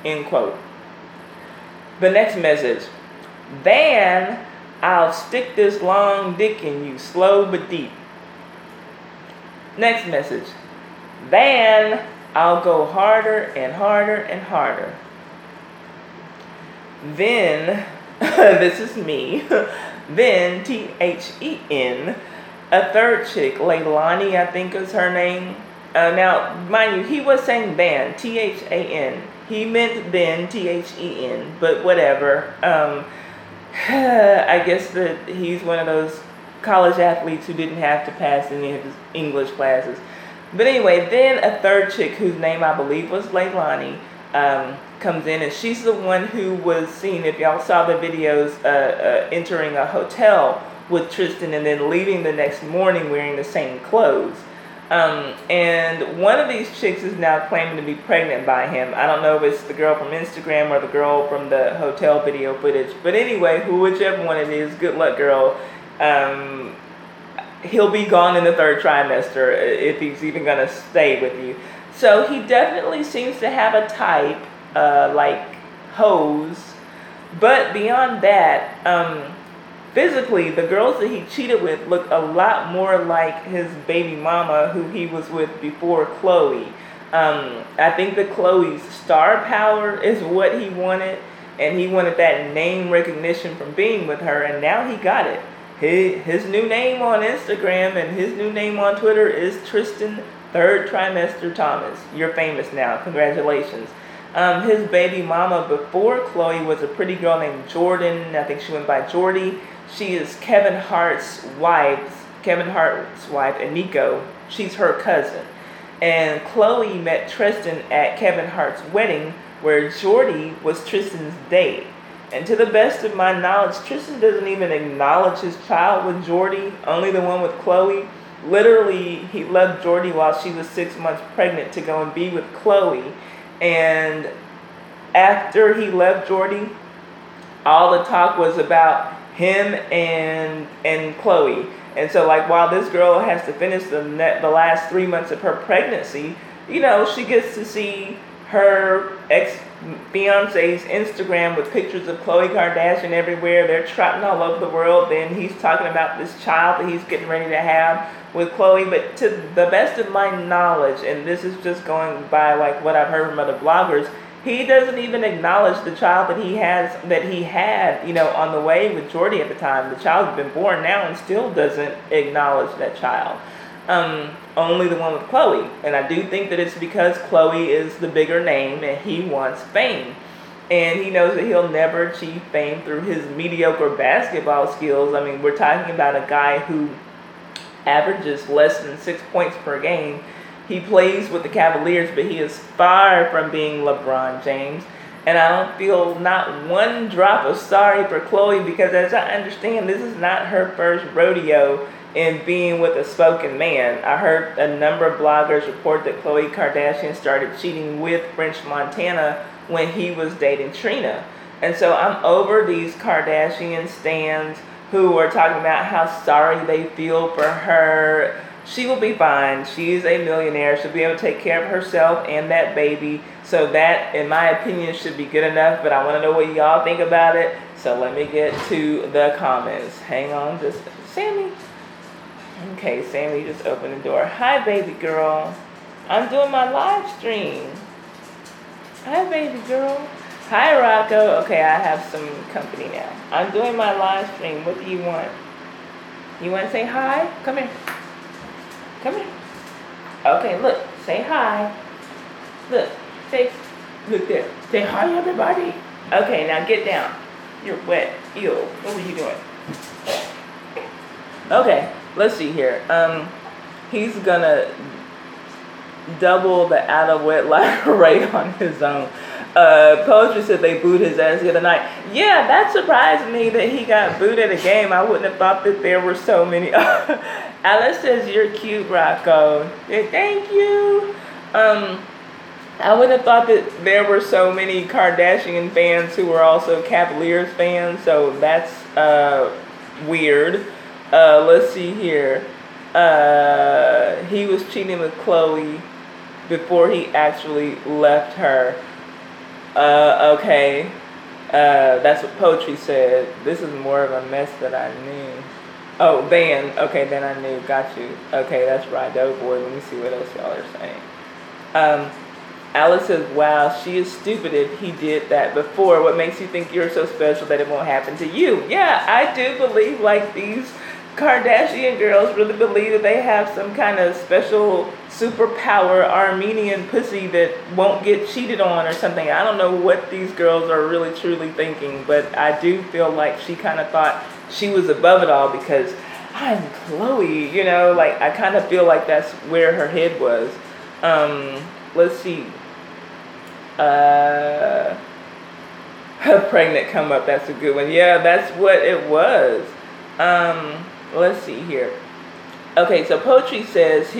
end quote. The next message, "Then I'll stick this long dick in you slow but deep." Next message, "Then I'll go harder and harder and harder." Then, this is me, then THEN, a third chick, Leilani, I think is her name. Now, mind you, he was saying then, THAN. He meant then, THEN, but whatever. I guess that he's one of those college athletes who didn't have to pass any of his English classes. But anyway, then a third chick whose name I believe was Leilani comes in, and she's the one who was seen, if y'all saw the videos, entering a hotel with Tristan and then leaving the next morning wearing the same clothes. And one of these chicks is now claiming to be pregnant by him. I don't know if it's the girl from Instagram or the girl from the hotel video footage. But anyway, whichever one it is, good luck, girl. He'll be gone in the third trimester if he's even going to stay with you. So he definitely seems to have a type, like hoes. But beyond that, physically, the girls that he cheated with look a lot more like his baby mama who he was with before Khloe. I think that Khloe's star power is what he wanted, and he wanted that name recognition from being with her, and now he got it. His new name on Instagram and his new name on Twitter is Tristan Third Trimester Thomas. You're famous now. Congratulations. His baby mama before Khloe was a pretty girl named Jordan. I think she went by Jordy. She is Kevin Hart's wife, and Nico. She's her cousin. And Khloe met Tristan at Kevin Hart's wedding, where Jordy was Tristan's date. And to the best of my knowledge, Tristan doesn't even acknowledge his child with Jordy, only the one with Khloe. Literally, he left Jordy while she was 6 months pregnant to go and be with Khloe. And after he left Jordy, all the talk was about him and Khloe. And so, like, while this girl has to finish the last 3 months of her pregnancy, she gets to see her Beyonce's Instagram with pictures of Khloe Kardashian everywhere. They're trotting all over the world. Then he's talking about this child that he's getting ready to have with Khloe. But to the best of my knowledge, and this is just going by like what I've heard from other bloggers, he doesn't even acknowledge the child that he had, on the way with Jordy at the time. The child has been born now and still doesn't acknowledge that child. Only the one with Khloe. And I do think that it's because Khloe is the bigger name and he wants fame. And he knows that he'll never achieve fame through his mediocre basketball skills. I mean, we're talking about a guy who averages less than 6 points per game. He plays with the Cavaliers, but he is far from being LeBron James. And I don't feel not one drop of sorry for Khloe, because as I understand, this is not her first rodeo in being with a spoken man. I heard a number of bloggers report that Khloe Kardashian started cheating with French Montana when he was dating Trina. And so I'm over these Kardashian stans who are talking about how sorry they feel for her. She will be fine. She is a millionaire. She'll be able to take care of herself and that baby. So that, in my opinion, should be good enough. But I want to know what y'all think about it. So let me get to the comments. Hang on, just Sammy. Okay, Sammy just opened the door. Hi, baby girl. I'm doing my live stream. Hi, baby girl. Hi, Rocco. Okay, I have some company now. I'm doing my live stream. What do you want? You want to say hi? Come here. Come here. Okay, look. Say hi. Look. Look there. Say hi, everybody. Okay, now get down. You're wet. Ew. What were you doing? Okay, let's see here. He's gonna double the out of wedlock rate on his own. Poetry said they booed his ass the other night. Yeah, that surprised me that he got booed at a game. I wouldn't have thought that there were so many. Alice says you're cute, Rocco. Yeah, thank you. I wouldn't have thought that there were so many Kardashian fans who were also Cavaliers fans. So that's weird. Let's see here. He was cheating with Khloe before he actually left her. Okay. That's what Poetry said. This is more of a mess than I knew. Oh, then. Okay, then I knew. Got you. Okay, that's right. Oh boy, let me see what else y'all are saying. Alice says, wow, she is stupid if he did that before. What makes you think you're so special that it won't happen to you? Yeah, I do believe like these Kardashian girls really believe that they have some kind of special superpower Armenian pussy that won't get cheated on or something. I don't know what these girls are really truly thinking, but I do feel like she kind of thought she was above it all because I'm Khloe, like I kind of feel like that's where her head was. Let's see. Pregnant come up, that's a good one. Yeah, that's what it was. Let's see here. Okay, so Poetry says,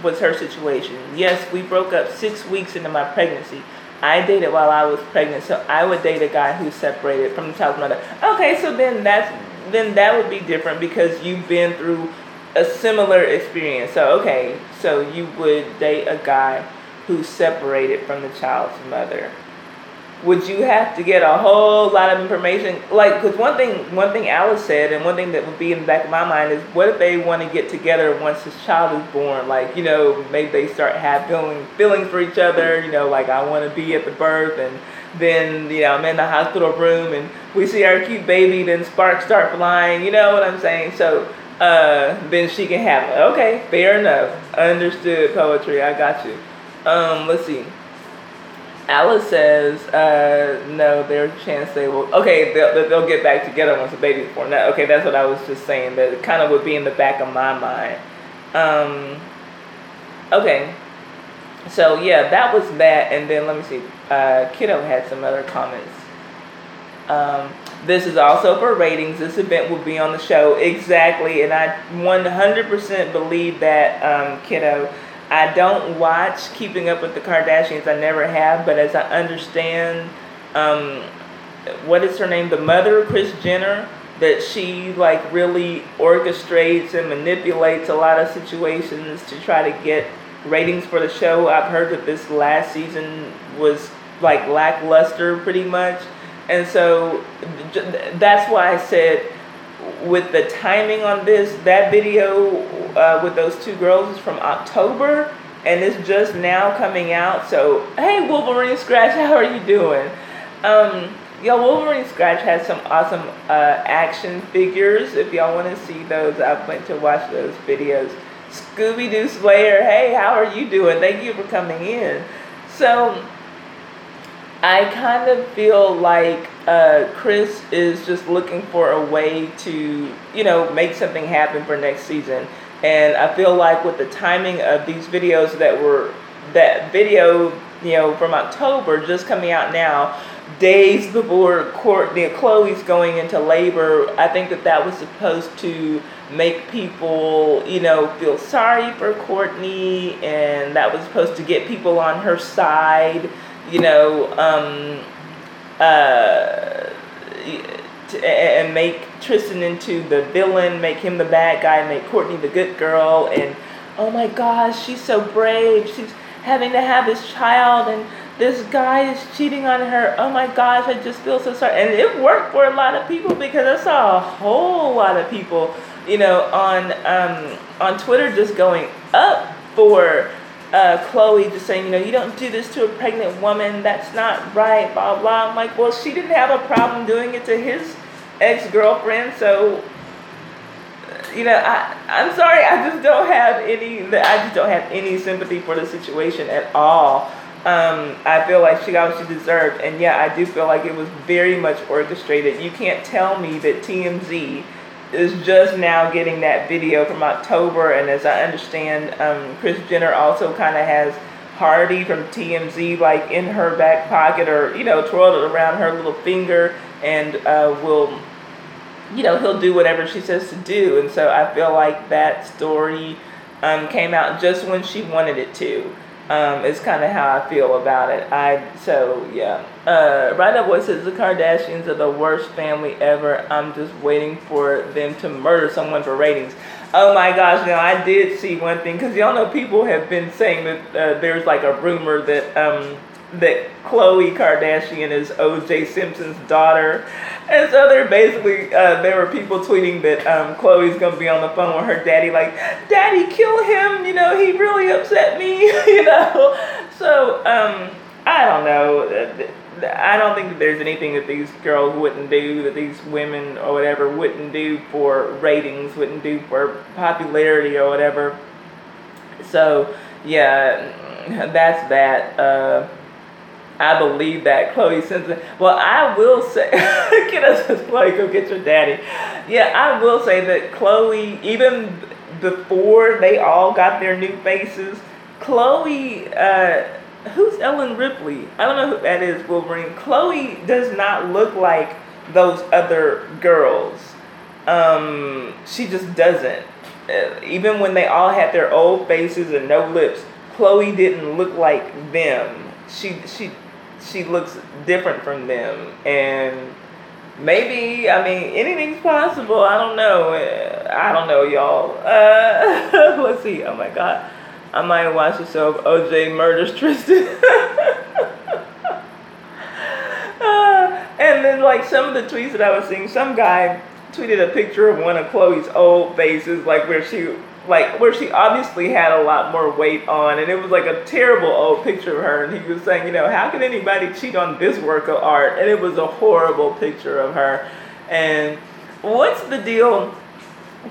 was her situation. Yes, we broke up 6 weeks into my pregnancy. I dated while I was pregnant, so I would date a guy who's separated from the child's mother. Okay, so then that would be different because you've been through a similar experience. So, okay, so you would date a guy who's separated from the child's mother. Would you have to get a whole lot of information? Like, because one thing Alice said, and one thing that would be in the back of my mind is, what if they want to get together once this child is born? Like, maybe they start feelings for each other. Like I want to be at the birth, and then I'm in the hospital room, and we see our cute baby. Then sparks start flying. You know what I'm saying? So then she can have it. Okay, fair enough. Understood, Poetry. I got you. Let's see. Alice says, no, there's a chance they will. Okay, they'll get back together once the baby's born. No, okay, that's what I was just saying. That it kind of would be in the back of my mind. Okay, so yeah, that was that. And then let me see. Kiddo had some other comments. This is also for ratings. This event will be on the show. Exactly, and I 100% believe that, Kiddo. I don't watch Keeping Up with the Kardashians. I never have, but as I understand, what is her name? The mother of Kris Jenner, that she like really orchestrates and manipulates a lot of situations to try to get ratings for the show. I've heard that this last season was like lackluster pretty much. And so that's why I said with the timing on this, that video with those two girls is from October, and it's just now coming out. So hey, Wolverine Scratch, how are you doing? Wolverine Scratch has some awesome action figures. If y'all want to see those, I went to watch those videos. Scooby-Doo Slayer, hey, how are you doing? Thank you for coming in. So I kind of feel like Chris is just looking for a way to, make something happen for next season. And I feel like with the timing of these videos that video, from October just coming out now, days before Khloe's going into labor, I think that was supposed to make people, feel sorry for Kourtney, and that was supposed to get people on her side, and make Tristan into the villain, make him the bad guy, make Kourtney the good girl, and oh my gosh, she's so brave, she's having to have this child, and this guy is cheating on her. Oh my gosh, I just feel so sorry. And it worked for a lot of people, because I saw a whole lot of people, on Twitter just going up for Khloe, just saying, you don't do this to a pregnant woman. That's not right, blah, blah. I'm like, well, she didn't have a problem doing it to his ex-girlfriend. So, I'm sorry. I just don't have any sympathy for the situation at all. I feel like she got what she deserved. And yeah, I do feel like it was very much orchestrated. You can't tell me that TMZ is just now getting that video from October. And as I understand, Kris Jenner also kind of has Hardy from TMZ like in her back pocket, or, twirled it around her little finger, and will, he'll do whatever she says to do. And so I feel like that story came out just when she wanted it to. Is kind of how I feel about it. Right Up Boy says the Kardashians are the worst family ever. I'm just waiting for them to murder someone for ratings. Oh my gosh, now I did see one thing, because y'all know people have been saying that there's like a rumor that that Khloe Kardashian is O.J. Simpson's daughter. And so they're basically, there were people tweeting that Khloe's going to be on the phone with her daddy, like, Daddy, kill him, he really upset me, So, I don't know. I don't think that there's anything that these girls wouldn't do, that these women or whatever wouldn't do for ratings, wouldn't do for popularity or whatever. So, yeah, that's that. I believe that Khloe Simpson. Well, I will say, get us Khloe, go get your daddy. Yeah, I will say that Khloe, even before they all got their new faces, Khloe, who's Ellen Ripley? I don't know who that is, Wolverine. Khloe does not look like those other girls. She just doesn't. Even when they all had their old faces and no lips, Khloe didn't look like them. She looks different from them, and maybe, anything's possible. I don't know, y'all. Let's see. Oh my God, I might watch the show of OJ Murders Tristan. And then, like, some of the tweets that I was seeing, some guy tweeted a picture of one of Khloe's old faces, like where she obviously had a lot more weight on, and it was like a terrible old picture of her, and he was saying, how can anybody cheat on this work of art? And it was a horrible picture of her. And what's the deal?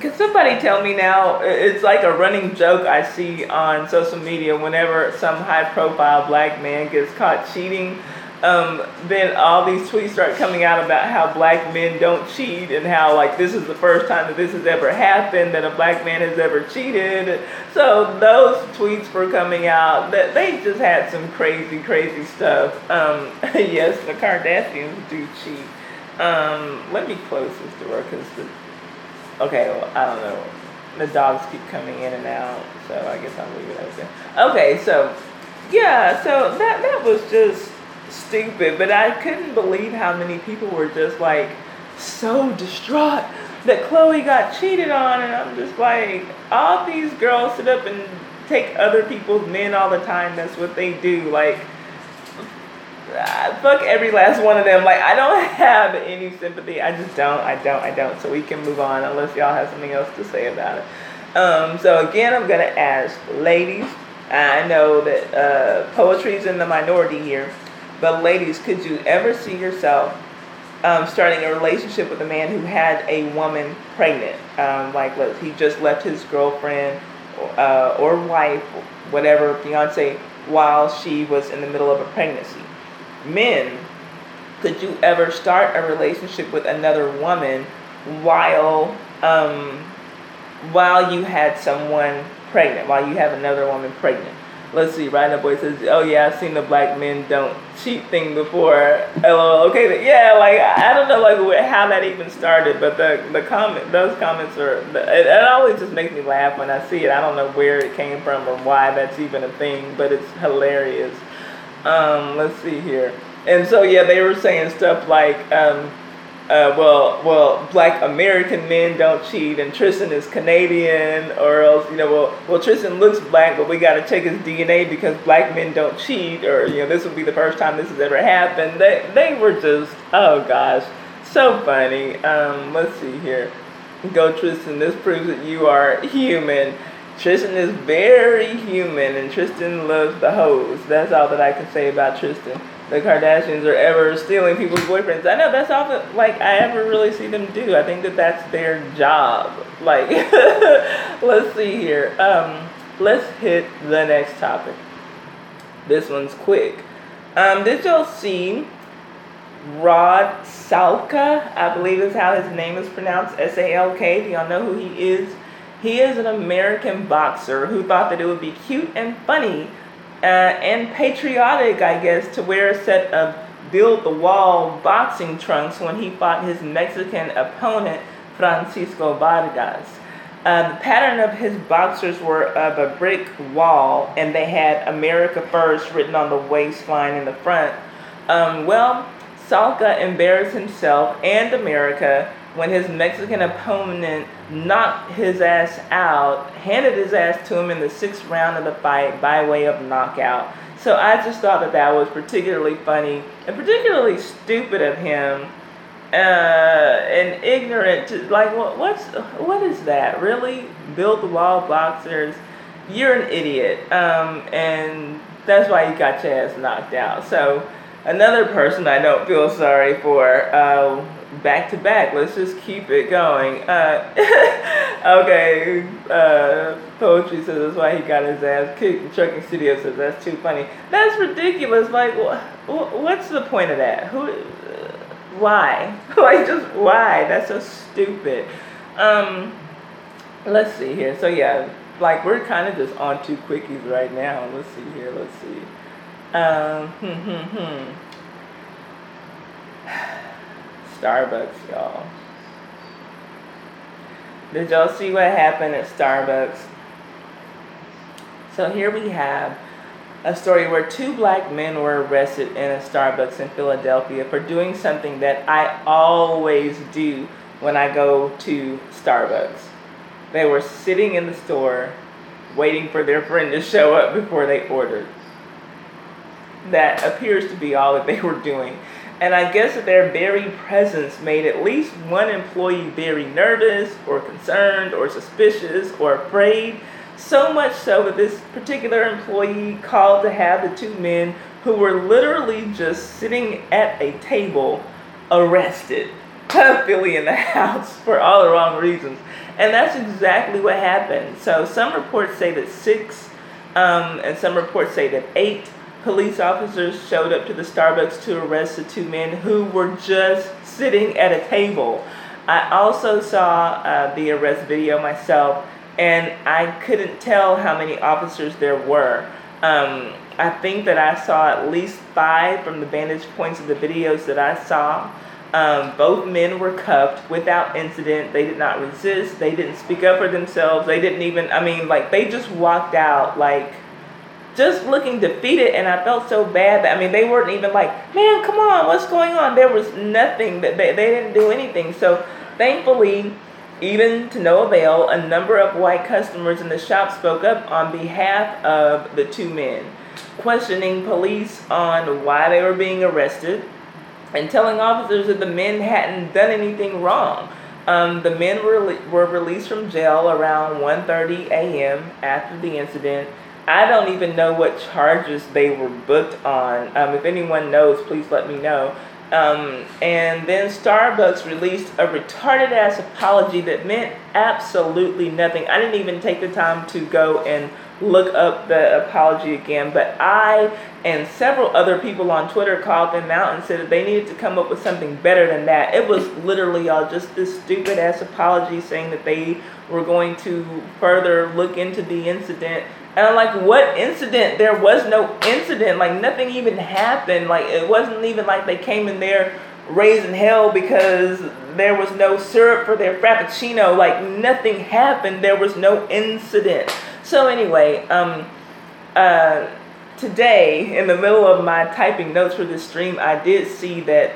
Can somebody tell me now? It's like a running joke I see on social media whenever some high-profile black man gets caught cheating. Then all these tweets start coming out about how black men don't cheat, and how, like, this is the first time that this has ever happened, that a black man has ever cheated. So those tweets were coming out, that they just had some crazy, crazy stuff. Yes, the Kardashians do cheat. Let me close this door, because I don't know. The dogs keep coming in and out, so I guess I'll leave it open. Okay, so, yeah, so that was just stupid, but I couldn't believe how many people were just like so distraught that Khloe got cheated on. And I'm just like, all these girls sit up and take other people's men all the time. That's what they do. Like, fuck every last one of them. Like, I don't have any sympathy. I just don't. I don't. So we can move on unless y'all have something else to say about it. So again, I'm gonna ask ladies. I know that poetry's in the minority here, but ladies, could you ever see yourself starting a relationship with a man who had a woman pregnant? Like, he just left his girlfriend or wife, whatever, fiance, while she was in the middle of a pregnancy. Men, could you ever start a relationship with another woman while you had someone pregnant, while you have another woman pregnant? Let's see, Right Up Boy says, oh yeah, I've seen the black men don't cheat thing before. LOL. Okay, yeah, like, I don't know, like, how that even started, but those comments are, it always just makes me laugh when I see it. I don't know where it came from or why that's even a thing, but it's hilarious. Let's see here. And so, yeah, they were saying stuff like, well, black American men don't cheat, and Tristan is Canadian, or else, well, Tristan looks black, but we got to check his DNA because black men don't cheat, or, this would be the first time this has ever happened. They were just, oh gosh, so funny. Let's see here. Go, Tristan, this proves that you are human. Tristan is very human, and Tristan loves the hoes. That's all that I can say about Tristan. The Kardashians are ever stealing people's boyfriends. I know that's all that, like, I ever really see them do. I think that that's their job. Like, let's see here. Let's hit the next topic. This one's quick. Did y'all see Rod Salka? I believe is how his name is pronounced, S-A-L-K. Do y'all know who he is? He is an American boxer who thought that it would be cute and funny and patriotic, I guess, to wear a set of build-the-wall boxing trunks when he fought his Mexican opponent, Francisco Vargas. The pattern of his boxers were of a brick wall, and they had America First written on the waistline in the front. Well, Salka embarrassed himself and America when his Mexican opponent knocked his ass out, handed his ass to him in the 6th round of the fight by way of knockout. So I just thought that that was particularly funny and particularly stupid of him, and ignorant. Like, what is that? Really? Build the wall boxers? You're an idiot, and that's why you got your ass knocked out. So another person I don't feel sorry for. Back to back. Let's just keep it going. Okay. Poetry says that's why he got his ass kicked. The Trucking Studio says that's too funny. That's ridiculous. Like, what's the point of that? Why? Like, just why? That's so stupid. Let's see here. So yeah, like, we're kind of just on 2 quickies right now. Let's see here. Let's see. Starbucks, y'all. Did y'all see what happened at Starbucks? So here we have a story where 2 black men were arrested in a Starbucks in Philadelphia for doing something that I always do when I go to Starbucks. They were sitting in the store waiting for their friend to show up before they ordered. That appears to be all that they were doing. And I guess that their very presence made at least one employee very nervous or concerned or suspicious or afraid. So much so that this particular employee called to have the 2 men who were literally just sitting at a table arrested. Philly in the house for all the wrong reasons. And that's exactly what happened. So some reports say that 6 and some reports say that 8 police officers showed up to the Starbucks to arrest the 2 men who were just sitting at a table. I also saw the arrest video myself, and I couldn't tell how many officers there were. I think that I saw at least 5 from the vantage points of the videos that I saw. Both men were cuffed without incident. They did not resist. They didn't speak up for themselves. They didn't even, they just walked out, like, just looking defeated, and I felt so bad that, they weren't even like, man, come on, what's going on? There was nothing, that they didn't do anything. So thankfully, even to no avail, a number of white customers in the shop spoke up on behalf of the 2 men. questioning police on why they were being arrested and telling officers that the men hadn't done anything wrong. The men were released from jail around 1:30 a.m. after the incident. I don't even know what charges they were booked on. If anyone knows, please let me know. And then Starbucks released a retarded ass apology that meant absolutely nothing. I didn't even take the time to go and look up the apology again, but I and several other people on Twitter called them out and said that they needed to come up with something better than that. It was literally all just this stupid ass apology saying that they were going to further look into the incident. And I'm like, what incident? There was no incident. Like, nothing even happened. Like, it wasn't even like they came in there raising hell because there was no syrup for their frappuccino. Like, nothing happened. There was no incident. So anyway, today, in the middle of my typing notes for this stream, I did see that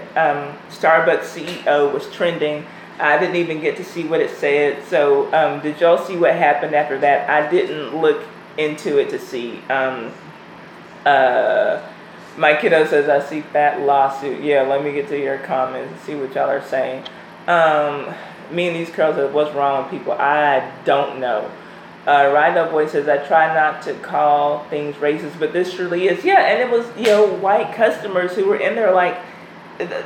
Starbucks CEO was trending. I didn't even get to see what it said. So did y'all see what happened after that? I didn't look into it to see. My kiddo says, I see fat lawsuit. Yeah, let me get to your comments and see what y'all are saying. Me and these curls said, what's wrong with people? I don't know. Ride Up Boy says, I try not to call things racist, but this surely is. Yeah, and it was, white customers who were in there like,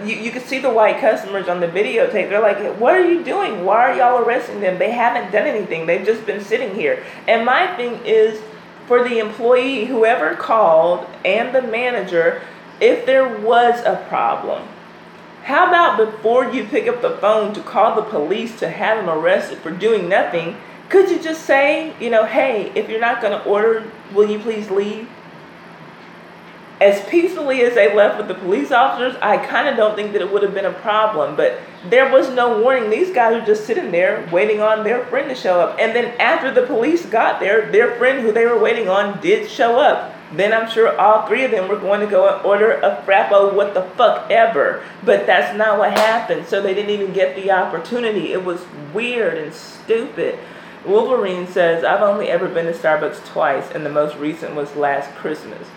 you could see the white customers on the videotape. They're like, what are you doing? Why are y'all arresting them? They haven't done anything. They've just been sitting here. And my thing is, for the employee, whoever called, and the manager, if there was a problem, how about before you pick up the phone to call the police to have them arrested for doing nothing, could you just say, hey, if you're not going to order, will you please leave? As peacefully as they left with the police officers, I kind of don't think that it would have been a problem. But there was no warning. These guys were just sitting there waiting on their friend to show up. And then after the police got there, their friend who they were waiting on did show up. Then I'm sure all three of them were going to go and order a frappo, what the fuck ever. But that's not what happened. So they didn't even get the opportunity. It was weird and stupid. Wolverine says, I've only ever been to Starbucks twice, and the most recent was last Christmas.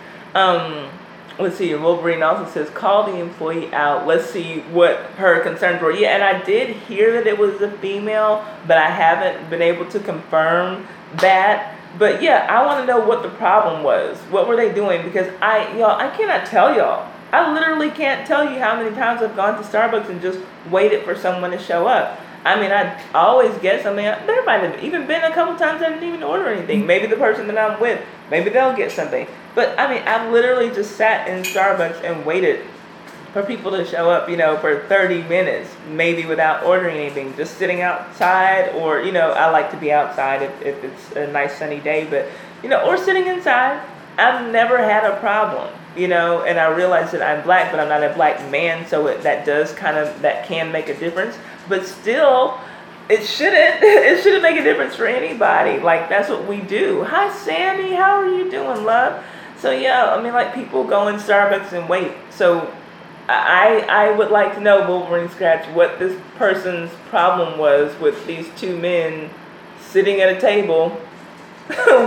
Let's see, Wolverine also says, call the employee out. Let's see what her concerns were. Yeah, and I did hear that it was a female, but I haven't been able to confirm that. But yeah, I want to know what the problem was. What were they doing? Because I cannot tell y'all. I literally can't tell you how many times I've gone to Starbucks and just waited for someone to show up. I mean, I always get something. There might have even been a couple times I didn't even order anything. Maybe the person that I'm with, maybe they'll get something. But I mean, I literally just sat in Starbucks and waited for people to show up, for 30 minutes, maybe without ordering anything, just sitting outside, or, I like to be outside if it's a nice sunny day, but, or sitting inside. I've never had a problem, and I realize that I'm black, but I'm not a black man, so that can make a difference. But still, it shouldn't make a difference for anybody. Like, that's what we do. Hi, Sammy. How are you doing, love? So, yeah, I mean, like, people go in Starbucks and wait. So, I would like to know, Wolverine Scratch, what this person's problem was with these two men sitting at a table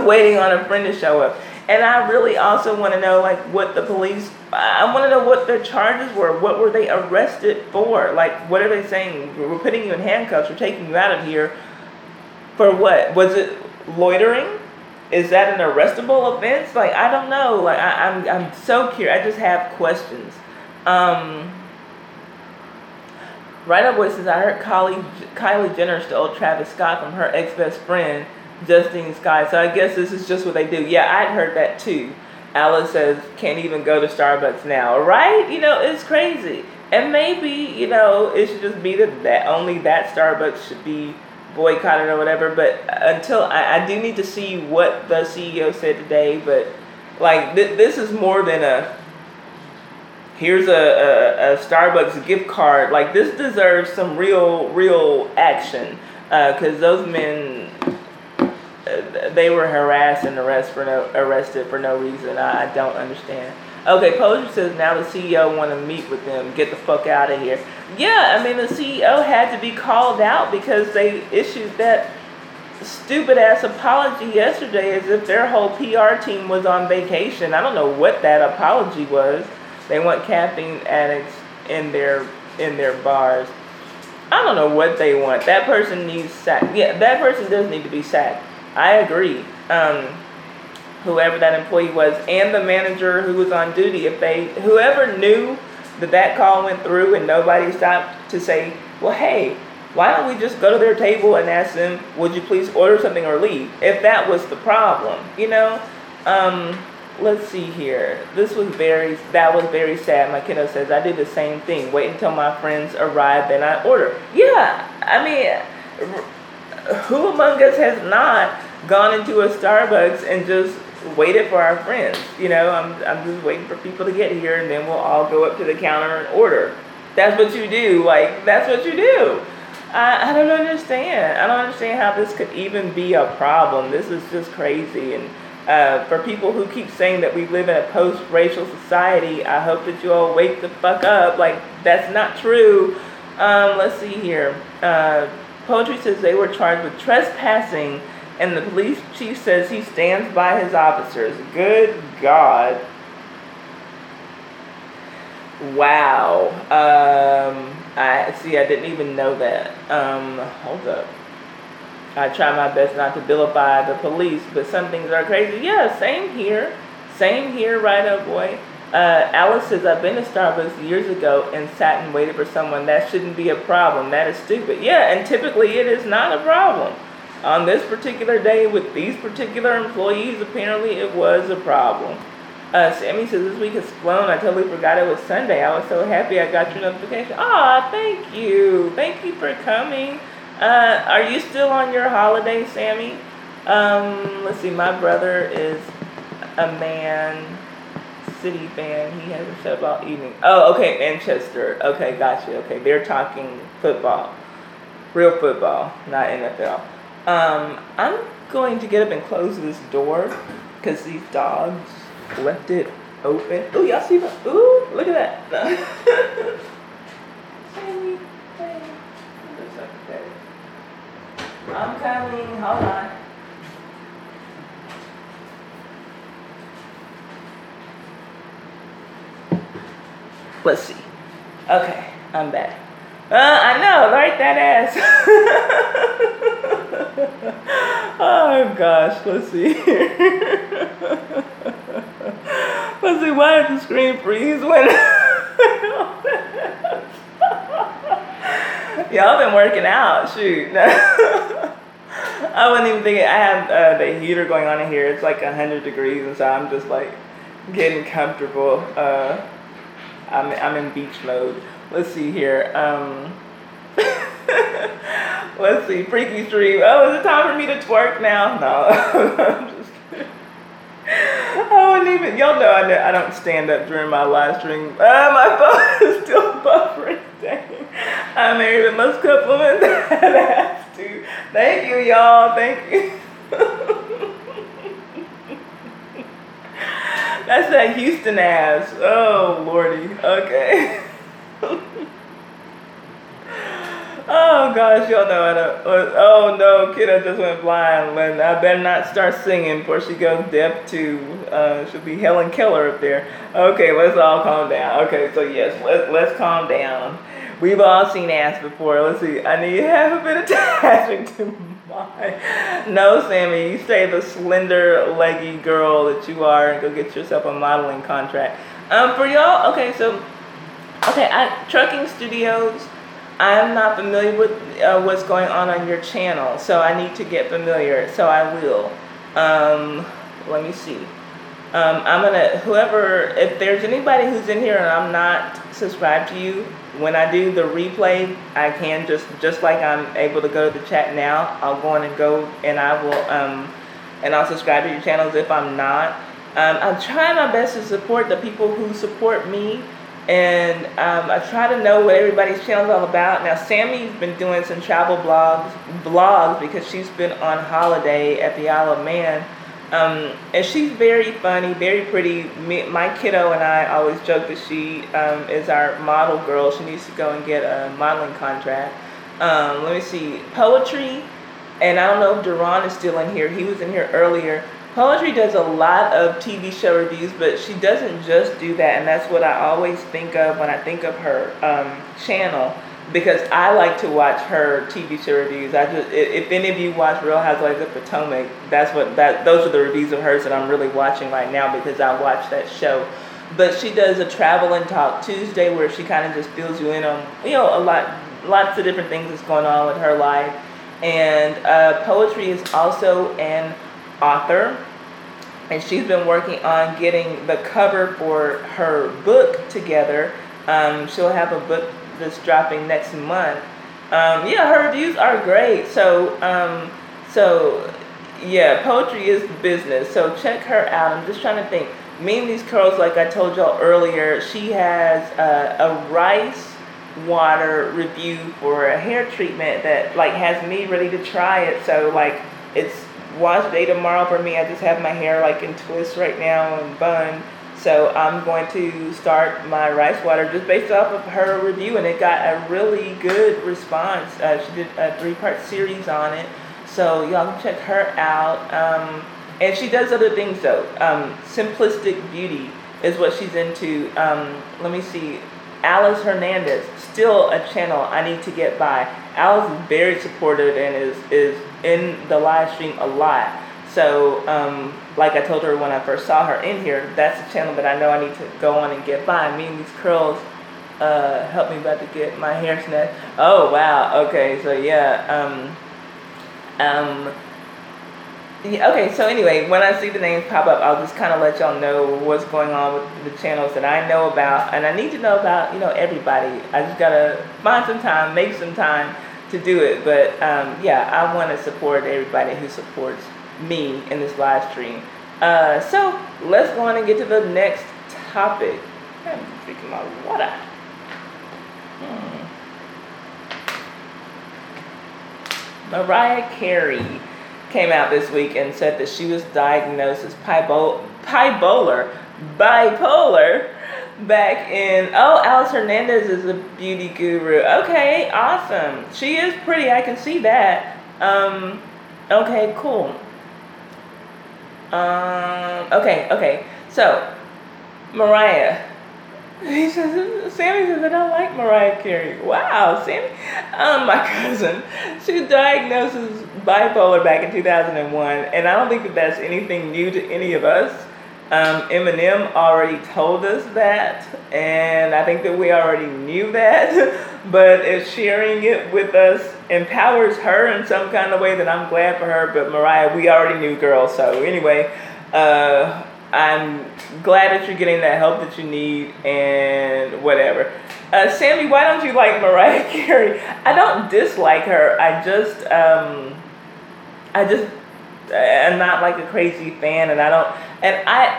waiting on a friend to show up. And I really also want to know, like, what the police, I want to know what their charges were. What were they arrested for? Like, what are they saying? We're putting you in handcuffs. We're taking you out of here. For what? Was it loitering? Is that an arrestable offense? Like, I don't know. Like, I'm so curious. I just have questions. Right Up Boy says, I heard Kylie Jenner stole Travis Scott from her ex-best friend, Justine Sky. So I guess this is just what they do. Yeah, I'd heard that too. Alice says, can't even go to Starbucks now. Right? It's crazy. And maybe, it should just be that only that Starbucks should be boycotted or whatever. But until, I do need to see what the CEO said today. But, like, this is more than here's a Starbucks gift card. Like, this deserves some real action. Because those men, they were harassed and arrested for no reason. I don't understand. Okay, Poser says, now the CEO want to meet with them. Get the fuck out of here. Yeah, I mean, the CEO had to be called out because they issued that stupid ass apology yesterday as if their whole PR team was on vacation. I don't know what that apology was. They want caffeine addicts in their bars. I don't know what they want. That person needs sacked. Yeah, that person does need to be sacked. I agree. Whoever that employee was and the manager who was on duty, whoever knew that call went through and nobody stopped to say, well, hey, why don't we just go to their table and ask them, would you please order something or leave? If that was the problem, let's see here. That was very sad. My kiddo says, I do the same thing. Wait until my friends arrive, then I order. Yeah, I mean, who among us has not gone into a Starbucks and just waited for our friends? I'm just waiting for people to get here, and then we'll all go up to the counter and order. That's what you do. That's what you do. I don't understand. I don't understand how this could even be a problem. This is just crazy. And for people who keep saying that we live in a post-racial society, I hope that you all wake the fuck up. That's not true. Let's see here. Poetry says they were charged with trespassing, and the police chief says he stands by his officers. Good God. Wow. I didn't even know that. Hold up. I try my best not to vilify the police, but some things are crazy. Yeah, same here. Same here, right up, boy. Alice says, I've been to Starbucks years ago and sat and waited for someone. That shouldn't be a problem. That is stupid. Yeah, and typically it is not a problem. On this particular day with these particular employees, apparently it was a problem. Sammy says, this week has flown. I totally forgot it was Sunday. I was so happy I got your notification. Aw, thank you. Thank you for coming. Are you still on your holiday, Sammy? Let's see. My brother is a Man City fan. He has a show all evening. Oh, okay. Manchester. Okay, gotcha. Okay, they're talking football. Real football, not NFL. I'm going to get up and close this door because these dogs left it open. Ooh, y'all see that? Ooh, look at that. Sammy, hey. I'm coming. Hold on. Let's see. Okay, I'm back. I know, right? That ass. Oh gosh, let's see. Let's see, why did the screen freeze when y'all been working out, shoot. I wasn't even thinking. I have the heater going on in here. It's like 100 degrees, and so I'm just getting comfortable. I'm in beach mode. Let's see here. Let's see. Freaky stream. Oh, is it time for me to twerk now? No. I'm just kidding. I wouldn't even. Y'all know I don't stand up during my live stream. My phone is still buffering. Dang. I'm married, but must compliment that ass too. Thank you, y'all. Thank you. That's that Houston ass. Oh, Lordy. Okay. Oh, gosh. Y'all know I don't. Oh, no. Kiddo just went blind. When I better not start singing before she goes deaf too. She'll be Helen Keller up there. Okay, let's all calm down. Okay, so yes, let's calm down. We've all seen ass before. Let's see. I need have a bit of attaching to mine. No, Sammy, you stay the slender, leggy girl that you are and go get yourself a modeling contract. For y'all, Trucking Studios. I'm not familiar with what's going on your channel, so I need to get familiar. So I will. Let me see. I'm gonna if there's anybody who's in here and I'm not subscribed to you, when I do the replay, I can just like I'm able to go to the chat now, I'll go in and I will and I'll subscribe to your channels if I'm not. I'm trying my best to support the people who support me, and I try to know what everybody's channel is all about. Now Sammy's been doing some travel vlogs because she's been on holiday at the Isle of Man. And she's very funny, very pretty. My kiddo and I always joke that she is our model girl. She needs to go and get a modeling contract. Let me see. Poetry. and I don't know if Duran is still in here. He was in here earlier. Poetry does a lot of TV show reviews, but she doesn't just do that, and that's what I always think of when I think of her channel, because I like to watch her TV show reviews. If any of you watch Real Housewives of Potomac, those are the reviews of hers that I'm really watching right now because I watch that show. But she does a Travel and Talk Tuesday where she kind of just fills you in on, lots of different things that's going on with her life. And Poetry is also an author, and she's been working on getting the cover for her book together. She'll have a book that's dropping next month. Her reviews are great. So Poetry is business. So check her out. I'm just trying to think. Me and These Curls, like I told y'all earlier, she has a rice water review for a hair treatment that has me ready to try it. So it's wash day tomorrow for me. I just have my hair in twists right now and bun. So I'm going to start my rice water just based off of her review, and it got a really good response. She did a 3-part series on it, so y'all can check her out. And she does other things though. Simplistic Beauty is what she's into. Let me see. Alice Hernandez, still a channel I need to get by. Alice is very supportive and is in the live stream a lot. So, like I told her when I first saw her in here, that's a channel that I know I need to go on and get by. Me and These Curls helped me about to get my hair snatched. Oh, wow. Okay, so okay, so anyway, when I see the names pop up, I'll just kind of let y'all know what's going on with the channels that I know about. And I need to know about, everybody. I just got to find some time, make some time to do it. But, I want to support everybody who supports me in this live stream. So let's go on and get to the next topic. I'm drinking my water. Mariah Carey came out this week and said that she was diagnosed as bipolar back in, Alice Hernandez is a beauty guru. Okay, awesome. She is pretty, I can see that. Okay, cool. Okay. So, Mariah. Sammy says, I don't like Mariah Carey. Wow, Sammy. My cousin. She was diagnosed as bipolar back in 2001, and I don't think that that's anything new to any of us. Eminem already told us that, and I think that we already knew that, but if sharing it with us empowers her in some kind of way, then I'm glad for her. But Mariah, we already knew, girl. So anyway, I'm glad that you're getting that help that you need and whatever. Sammy, why don't you like Mariah Carey? I don't dislike her. I just am not a crazy fan, and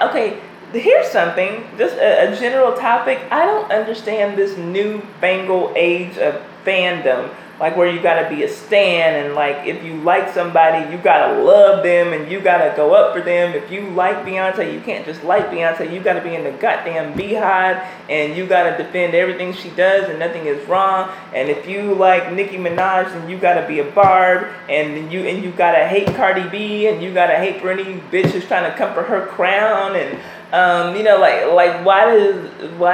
okay, here's something, just a general topic. I don't understand this newfangled age of fandom, where you gotta be a stan, and if you like somebody, you gotta love them, and you gotta go up for them. If you like Beyonce, you can't just like Beyonce, you gotta be in the goddamn beehive, and you gotta defend everything she does, and nothing is wrong. And if you like Nicki Minaj, then you gotta be a Barb, and you gotta hate Cardi B, and you gotta hate for any bitch who's trying to come for her crown, and why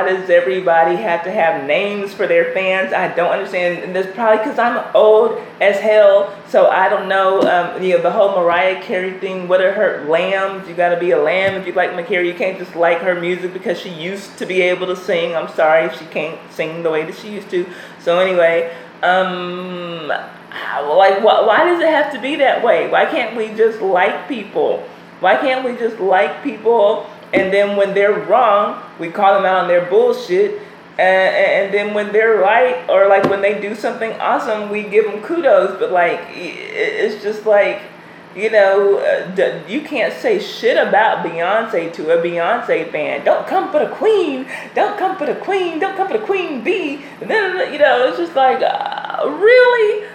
does everybody have to have names for their fans? I don't understand. And that's probably because I'm old as hell, so I don't know. The whole Mariah Carey thing. What are her lambs? You got to be a lamb if you like Mariah Carey. You can't just like her music because she used to be able to sing. I'm sorry if she can't sing the way that she used to. So anyway, why does it have to be that way? Why can't we just like people? Why can't we just like people? And then when they're wrong, we call them out on their bullshit. And then when they're right, or when they do something awesome, we give them kudos. But it's just you can't say shit about Beyonce to a Beyonce fan. Don't come for the queen. Don't come for the queen. Don't come for the queen bee. And then, it's just really?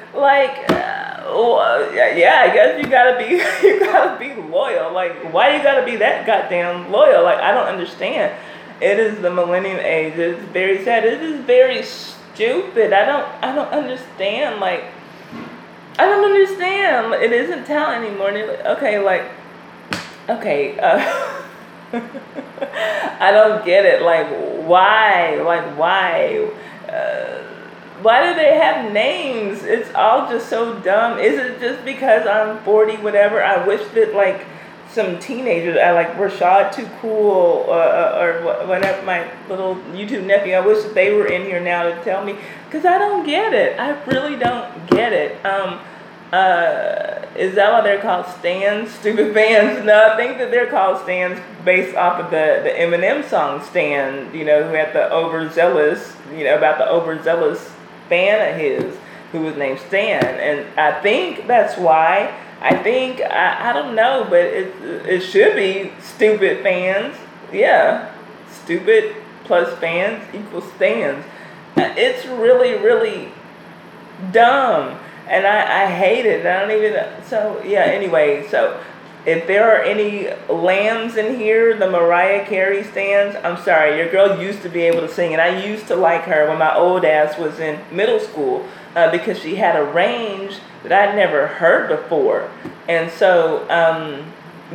I guess you gotta be loyal. Why you gotta be that goddamn loyal? I don't understand. It is the millennium age. It's very sad. It is very stupid. I don't understand. I don't understand. It isn't talent anymore. Okay, okay. I don't get it. Like, why? Like, why? Why do they have names? It's all just so dumb. Is it just because I'm 40, whatever? I wish that, like, some teenagers, like Rashad Too Cool, or whatever, my little YouTube nephew, I wish that they were in here now to tell me, because I don't get it. I really don't get it. Is that why they're called stands? Stupid fans? No, I think that they're called stands based off of the Eminem song Stan, who had the overzealous, about the overzealous fan of his who was named Stan. And I think that's why. I don't know, but it should be stupid fans. Yeah, stupid plus fans equals stands. It's really, really dumb. And I hate it. I don't even, so yeah, anyway, so if there are any lambs in here, the Mariah Carey stands, I'm sorry, your girl used to be able to sing, and I used to like her when my old ass was in middle school, because she had a range that I'd never heard before. And so,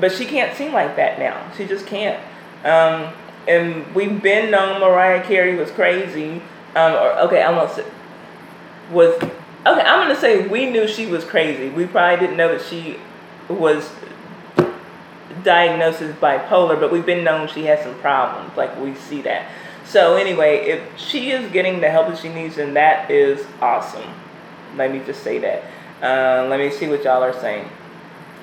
but she can't sing like that now. She just can't. And we've been known Mariah Carey was crazy. Okay, I'm going to say we knew she was crazy. We probably didn't know that she was diagnosed as bipolar, but we've been known she has some problems. Like, we see that. So anyway, if she is getting the help that she needs, then that is awesome. Let me just say that. Let me see what y'all are saying.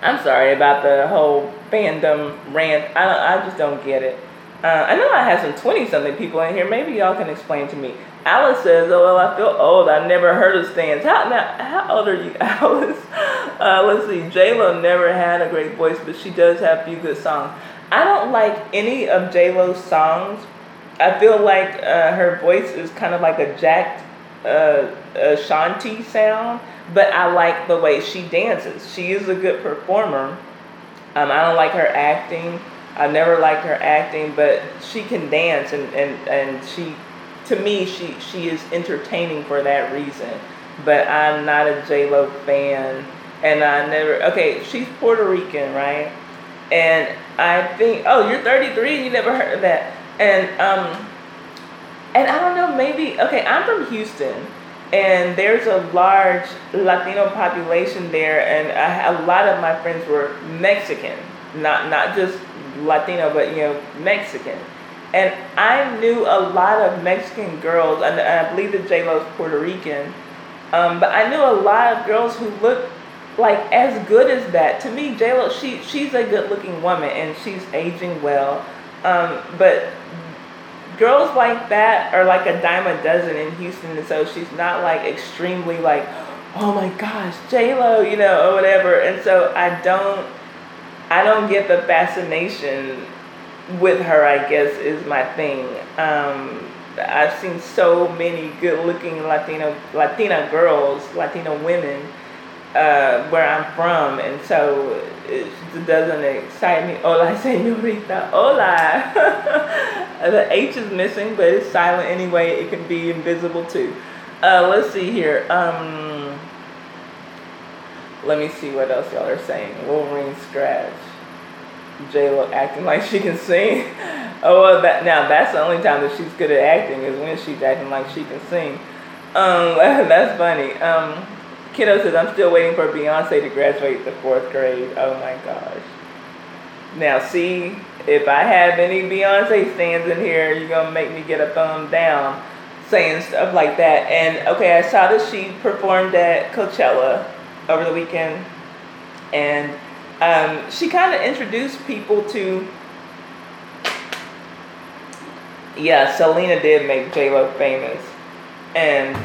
I'm sorry about the whole fandom rant. I just don't get it. I know I have some 20-something people in here. Maybe y'all can explain to me. Alice says, oh, well, I feel old. I never heard of Stans. How old are you, Alice? Let's see. J-Lo never had a great voice, but she does have a few good songs. I don't like any of J-Lo's songs. I feel like her voice is kind of like a jacked Shanti sound, but I like the way she dances. She is a good performer. I don't like her acting. I've never liked her acting, but she can dance, and she, to me, she is entertaining for that reason. But I'm not a J-Lo fan, and I never, okay, she's Puerto Rican, right? And I think, oh, you're 33, you never heard of that. And I don't know, maybe, okay, I'm from Houston, and there's a large Latino population there, and a lot of my friends were Mexican, not just Latino, but Mexican. And I knew a lot of Mexican girls, and I believe that J-Lo's Puerto Rican, but I knew a lot of girls who looked like as good as that. To me, J-Lo, she's a good-looking woman, and she's aging well. But girls like that are like a dime a dozen in Houston, and so she's not like extremely like, oh my gosh, J-Lo, or whatever. And so I don't get the fascination with her, I guess, is my thing. I've seen so many good-looking Latina girls, Latino women, where I'm from, and so it doesn't excite me. Hola, señorita. Hola. The H is missing, but it's silent anyway. It can be invisible too. Let's see here. Let me see what else y'all are saying. Wolverine scratch. J-Lo acting like she can sing. Oh, well, that's the only time that she's good at acting, is when she's acting like she can sing. That's funny. Kiddo says, I'm still waiting for Beyonce to graduate the 4th grade. Oh my gosh. Now see, if I have any Beyonce stands in here, you're going to make me get a thumb down saying stuff like that. And okay, I saw that she performed at Coachella over the weekend, and she kind of introduced people to, yeah, Selena did make J-Lo famous, and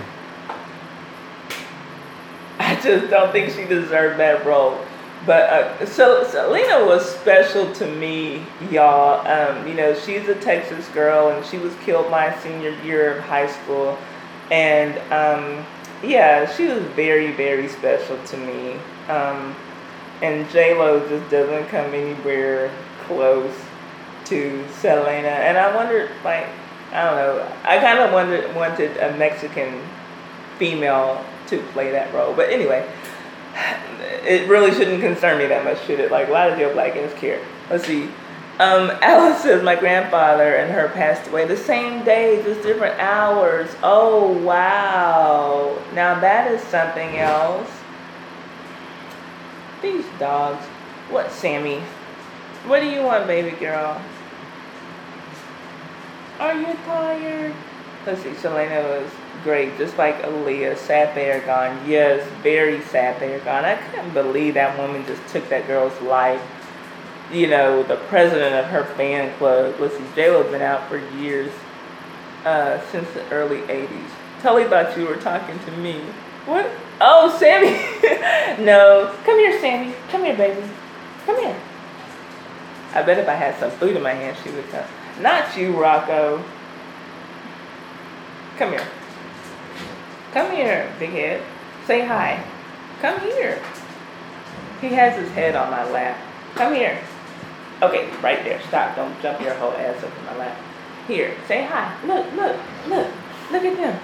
I just don't think she deserved that role. But so Selena was special to me, y'all. She's a Texas girl, and she was killed my senior year of high school, and yeah, she was very, very special to me. And J-Lo just doesn't come anywhere close to Selena. And I wondered, I don't know, I kind of wanted a Mexican female to play that role. But anyway, it really shouldn't concern me that much, should it? Like, why does your black ass care? Let's see. Alice says, my grandfather and her passed away the same day, just different hours. Oh, wow. Now that is something else. These dogs. What, Sammy? What do you want, baby girl? Are you tired? Let's see, Selena was great, just like Aaliyah. Sad they are gone. Yes, very sad they are gone. I couldn't believe that woman just took that girl's life. You know, the president of her fan club. Let's see, J-Lo's been out for years, since the early 80s. Tully thought you were talking to me. What? Oh, Sammy. No. Come here, Sammy. Come here, baby. Come here. I bet if I had some food in my hand, she would come. Not you, Rocco. Come here. Come here, big head. Say hi. Come here. He has his head on my lap. Come here. Okay, right there. Stop. Don't jump your whole ass up in my lap. Here, say hi. Look, look, look. Look at them.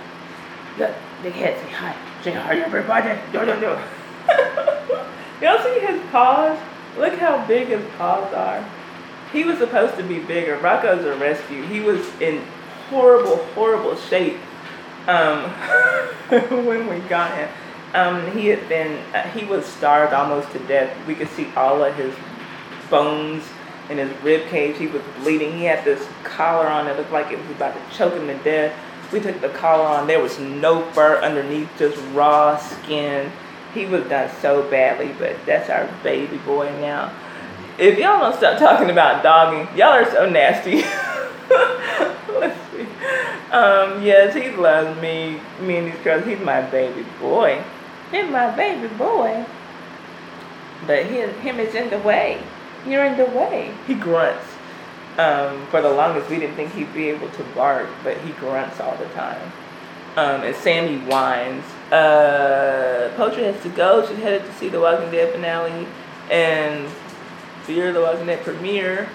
Look, big head, say hi. Say hi, everybody. Do. Y'all see his paws? Look how big his paws are. He was supposed to be bigger. Rocco's a rescue. He was in horrible, horrible shape when we got him. He was starved almost to death. We could see all of his bones in his rib cage. He was bleeding. He had this collar on that looked like it was about to choke him to death. We took the collar on. There was no fur underneath, just raw skin. He was done so badly, but that's our baby boy now. If y'all don't stop talking about dogging, y'all are so nasty. Let's see. Yes, he loves me and these girls. He's my baby boy. He's my baby boy. But him is in the way. You're in the way. He grunts. For the longest, we didn't think he'd be able to bark, but he grunts all the time. And Sammy whines. Poetry has to go. She's headed to see the Walking Dead finale and Fear the Walking Dead premiere.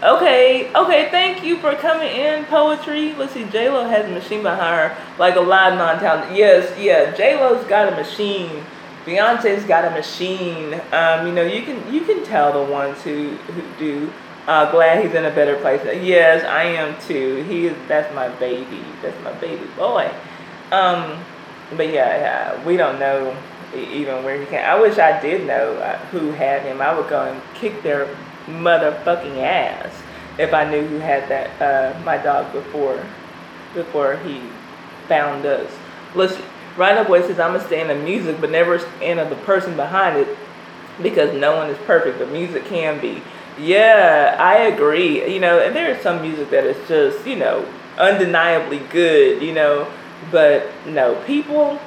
Okay, thank you for coming in, Poetry. Let's see, J-Lo has a machine behind her, like a lot of non-talented. Yes, yeah, J-Lo's got a machine. Beyonce's got a machine. You can tell the ones who do. Glad he's in a better place. Yes, I am too. That's my baby. That's my baby boy. But yeah, we don't know even where he came. I wish I did know who had him. I would go and kick their motherfucking ass if I knew who had that my dog before he found us. Listen, Rhino Boy says, I'm a fan of music, but never a fan of the person behind it because no one is perfect, but music can be. Yeah, I agree. And there is some music that is just, undeniably good, but no, people,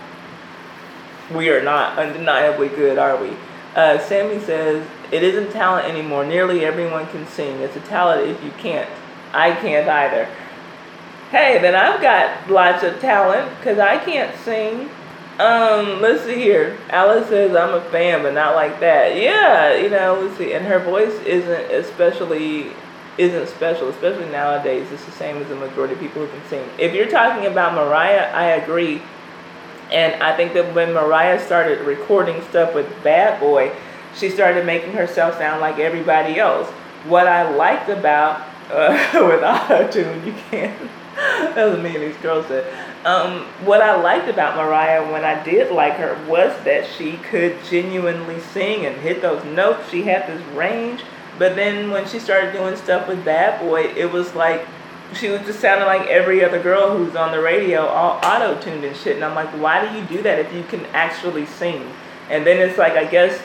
we are not undeniably good, are we? Sammy says, it isn't talent anymore. Nearly everyone can sing. It's a talent if you can't. I can't either. Hey, then I've got lots of talent because I can't sing. Let's see here. Alice says, I'm a fan, but not like that. Yeah, let's see. And her voice isn't special, especially nowadays. It's the same as the majority of people who can sing. If you're talking about Mariah, I agree. And I think that when Mariah started recording stuff with Bad Boy, she started making herself sound like everybody else. What I liked about, with auto-tune, you can't. That was me and these girls said. What I liked about Mariah when I did like her was that she could genuinely sing and hit those notes. She had this range. But then when she started doing stuff with Bad Boy, it was like she was just sounding like every other girl who's on the radio, all auto-tuned and shit. And I'm like, why do you do that if you can actually sing? And then it's like, I guess,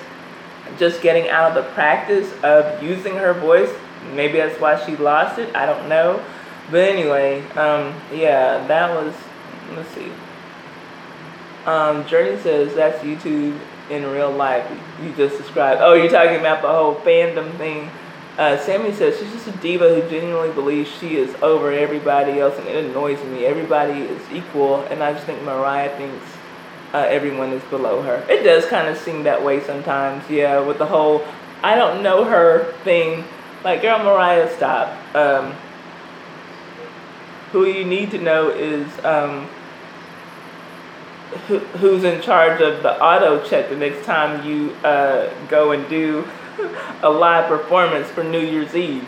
just getting out of the practice of using her voice. Maybe that's why she lost it. I don't know. But anyway, yeah, that was, let's see. Journey says, that's YouTube in real life. You just described. Oh, you're talking about the whole fandom thing. Sammy says, she's just a diva who genuinely believes she is over everybody else, and it annoys me. Everybody is equal, and I just think Mariah thinks everyone is below her. It does kind of seem that way sometimes, yeah, with the whole I don't know her thing. Like, girl, Mariah, stop. Who you need to know is who's in charge of the auto check the next time you go and do a live performance for New Year's Eve.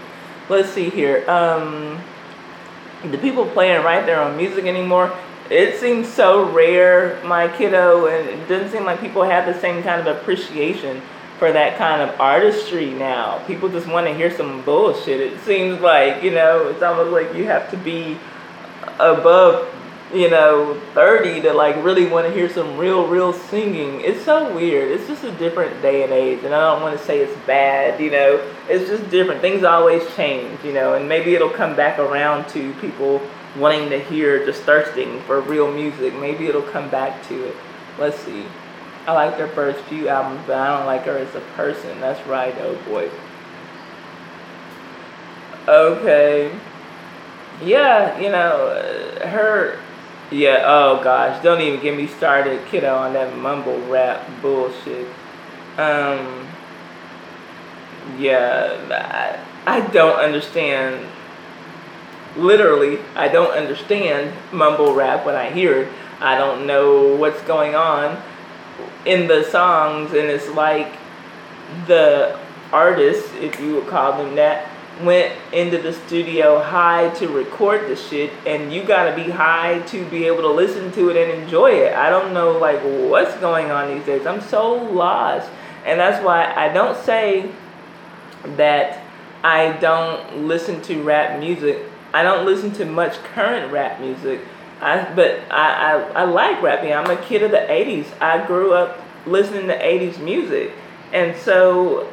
Let's see here. The people playing right there on music anymore, it seems so rare, my kiddo, and it doesn't seem like people have the same kind of appreciation for that kind of artistry now. People just want to hear some bullshit. It seems like, it's almost like you have to be above 30 to like really want to hear some real singing. It's so weird. It's just a different day and age, and I don't want to say it's bad, it's just different. Things always change, and maybe it'll come back around to people wanting to hear, just thirsting for real music. Maybe it'll come back to it. Let's see. I like their first few albums, but I don't like her as a person. That's right, oh boy. Okay. Yeah, her. Yeah, oh gosh, don't even get me started, kiddo, on that mumble rap bullshit. Yeah, I don't understand. Literally, I don't understand mumble rap when I hear it. I don't know what's going on in the songs, and it's like the artists, if you would call them that, went into the studio high to record the shit, and you gotta be high to be able to listen to it and enjoy it. I don't know like what's going on these days. I'm so lost, and that's why I don't say that I don't listen to rap music. I don't listen to much current rap music. But I like rapping. I'm a kid of the 80s. I grew up listening to 80s music, and so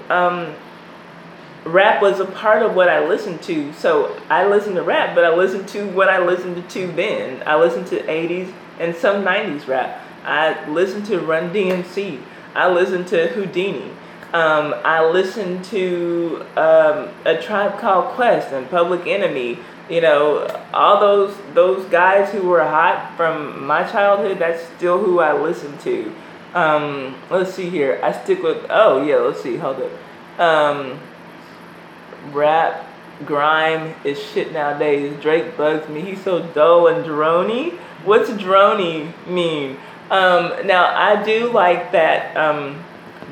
rap was a part of what I listened to. So I listened to rap, but I listened to what I listened to then. I listened to 80s and some 90s rap. I listened to Run DMC. I listened to Houdini. I listened to A Tribe Called Quest and Public Enemy. All those guys who were hot from my childhood, that's still who I listen to. Let's see here. I stick with, let's see, hold up. Rap, grime is shit nowadays. Drake bugs me. He's so dull and drony. What's drony mean? Now, I do like that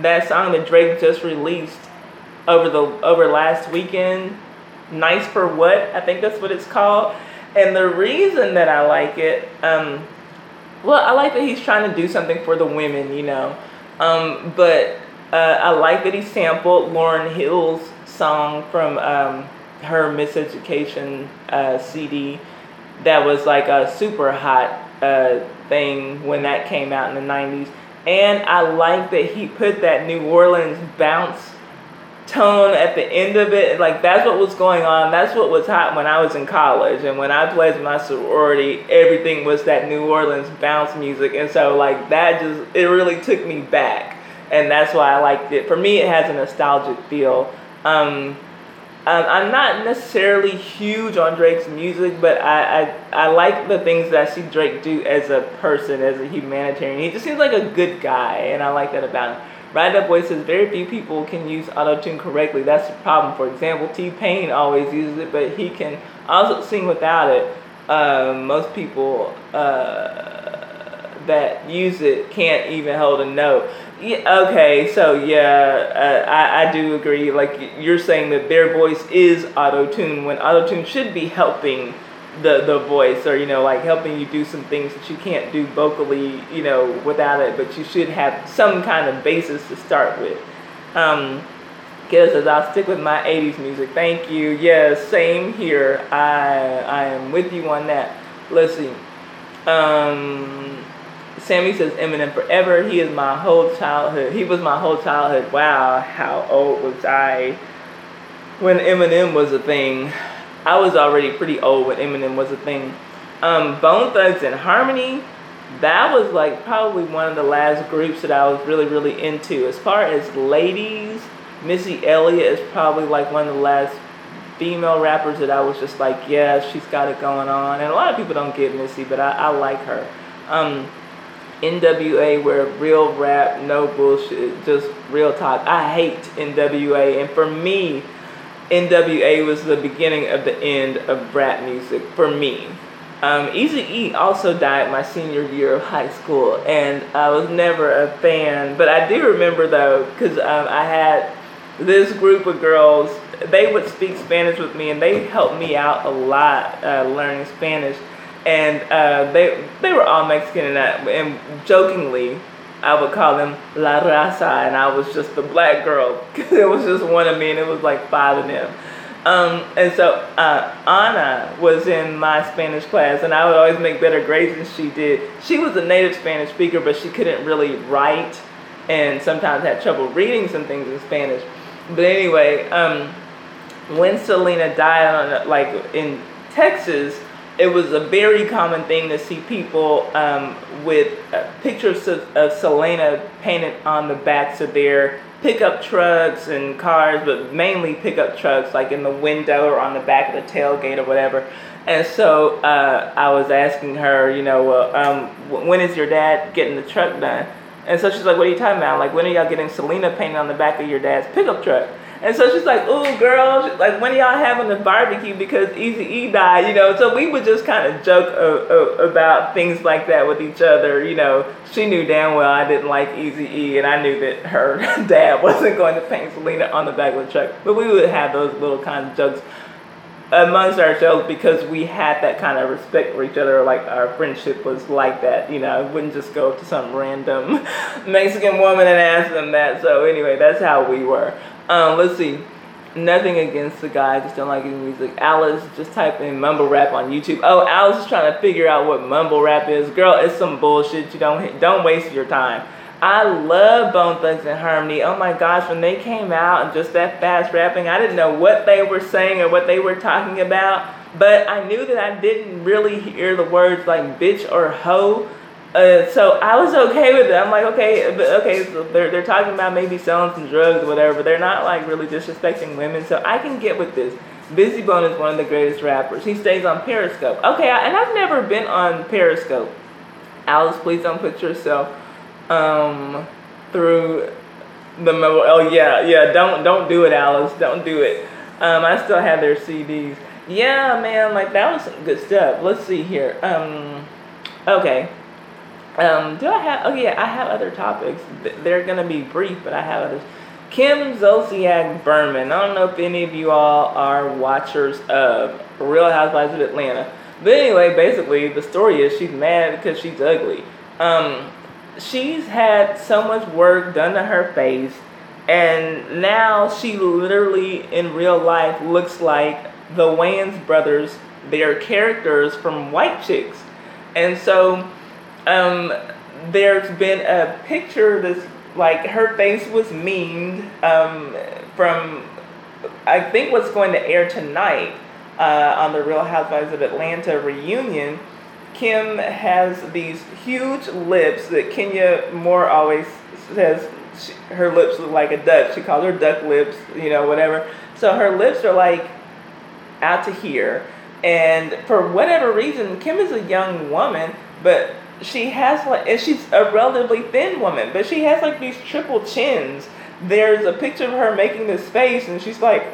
that song that Drake just released over last weekend. Nice for What? I think that's what it's called. And the reason that I like it, I like that he's trying to do something for the women, but I like that he sampled Lauryn Hill's song from her Miseducation CD that was like a super hot thing when that came out in the 90s. And I like that he put that New Orleans bounce tone at the end of it. Like, that's what was going on. That's what was hot when I was in college, and when I played with my sorority, everything was that New Orleans bounce music. And so like that it really took me back, and that's why I liked it. For me, it has a nostalgic feel. I'm not necessarily huge on Drake's music, but I like the things that I see Drake do as a person, as a humanitarian. He just seems like a good guy, and I like that about him. Ride Up Boy says very few people can use auto-tune correctly. That's the problem. For example, T-Pain always uses it, but he can also sing without it. Most people that use it can't even hold a note. Yeah, okay, so yeah, I do agree. Like, you're saying that their voice is auto-tune when auto-tune should be helping the voice, or like helping you do some things that you can't do vocally, without it, but you should have some kind of basis to start with. Kiddo says, I'll stick with my 80s music. Thank you. Yes, same here. I am with you on that. Let's see. Sammy says Eminem forever. He is my whole childhood. He was my whole childhood. Wow, how old was I when Eminem was a thing? I was already pretty old when Eminem was a thing. Bone Thugs and Harmony, that was like probably one of the last groups that I was really into. As far as ladies, Missy Elliott is probably like one of the last female rappers that I was just like, yeah, she's got it going on. And a lot of people don't get Missy, but I like her. NWA, where real rap, no bullshit, just real talk. I hate NWA, and for me, NWA was the beginning of the end of rap music, for me. Eazy-E also died my senior year of high school, and I was never a fan. But I do remember though, because I had this group of girls. They would speak Spanish with me, and they helped me out a lot learning Spanish. And they were all Mexican, and jokingly, I would call them La Raza, and I was just the black girl. It was just one of me, and it was like 5 of them. And so Anna was in my Spanish class, and I would always make better grades than she did. She was a native Spanish speaker, but she couldn't really write, and sometimes had trouble reading some things in Spanish. But anyway, when Selena died, like in Texas, it was a very common thing to see people with pictures of Selena painted on the backs of their pickup trucks and cars, but mainly pickup trucks, like in the window or on the back of the tailgate or whatever. And so I was asking her, when is your dad getting the truck done? And so she's like, what are you talking about? Like, when are y'all getting Selena painted on the back of your dad's pickup truck? And so she's like, ooh, girl, like, when are y'all having the barbecue because Eazy-E died, So we would just kind of joke about things like that with each other, She knew damn well I didn't like Eazy-E, and I knew that her dad wasn't going to paint Selena on the back of the truck. But we would have those little kind of jokes amongst ourselves because we had that kind of respect for each other. Like, our friendship was like that, I wouldn't just go up to some random Mexican woman and ask them that. So anyway, that's how we were. Let's see. Nothing against the guy, I just don't like his music. Alice, just type in mumble rap on YouTube. Oh, Alice is trying to figure out what mumble rap is. Girl, it's some bullshit. You don't waste your time. I love Bone Thugs and Harmony. Oh my gosh, when they came out and just that fast rapping, I didn't know what they were saying or what they were talking about, but I knew that I didn't really hear the words like bitch or hoe. So I was okay with it. I'm like, okay, so they're talking about maybe selling some drugs or whatever, but they're not like really disrespecting women, so I can get with this. Busy Bone is one of the greatest rappers. He stays on Periscope. Okay, and I've never been on Periscope. Alice, please don't put yourself through the memo. Oh yeah, don't do it, Alice. Don't do it. I still have their CDs. Yeah, man, like that was some good stuff. Let's see here. Okay. Do I have? Oh yeah, I have other topics. They're gonna be brief, but I have others. Kim Zolciak Berman. I don't know if any of you all are watchers of Real Housewives of Atlanta, but anyway, basically the story is she's mad because she's ugly. She's had so much work done to her face, and now she literally in real life looks like the Wayans brothers, their characters from White Chicks. And so there's been a picture that's like her face was memed from I think what's going to air tonight on the Real Housewives of Atlanta reunion. Kim has these huge lips that Kenya Moore always says her lips look like a duck. She calls her duck lips, whatever. So her lips are like out to here. And for whatever reason, Kim is a young woman, but she has and she's a relatively thin woman, but she has like these triple chins. There's a picture of her making this face, and she's like,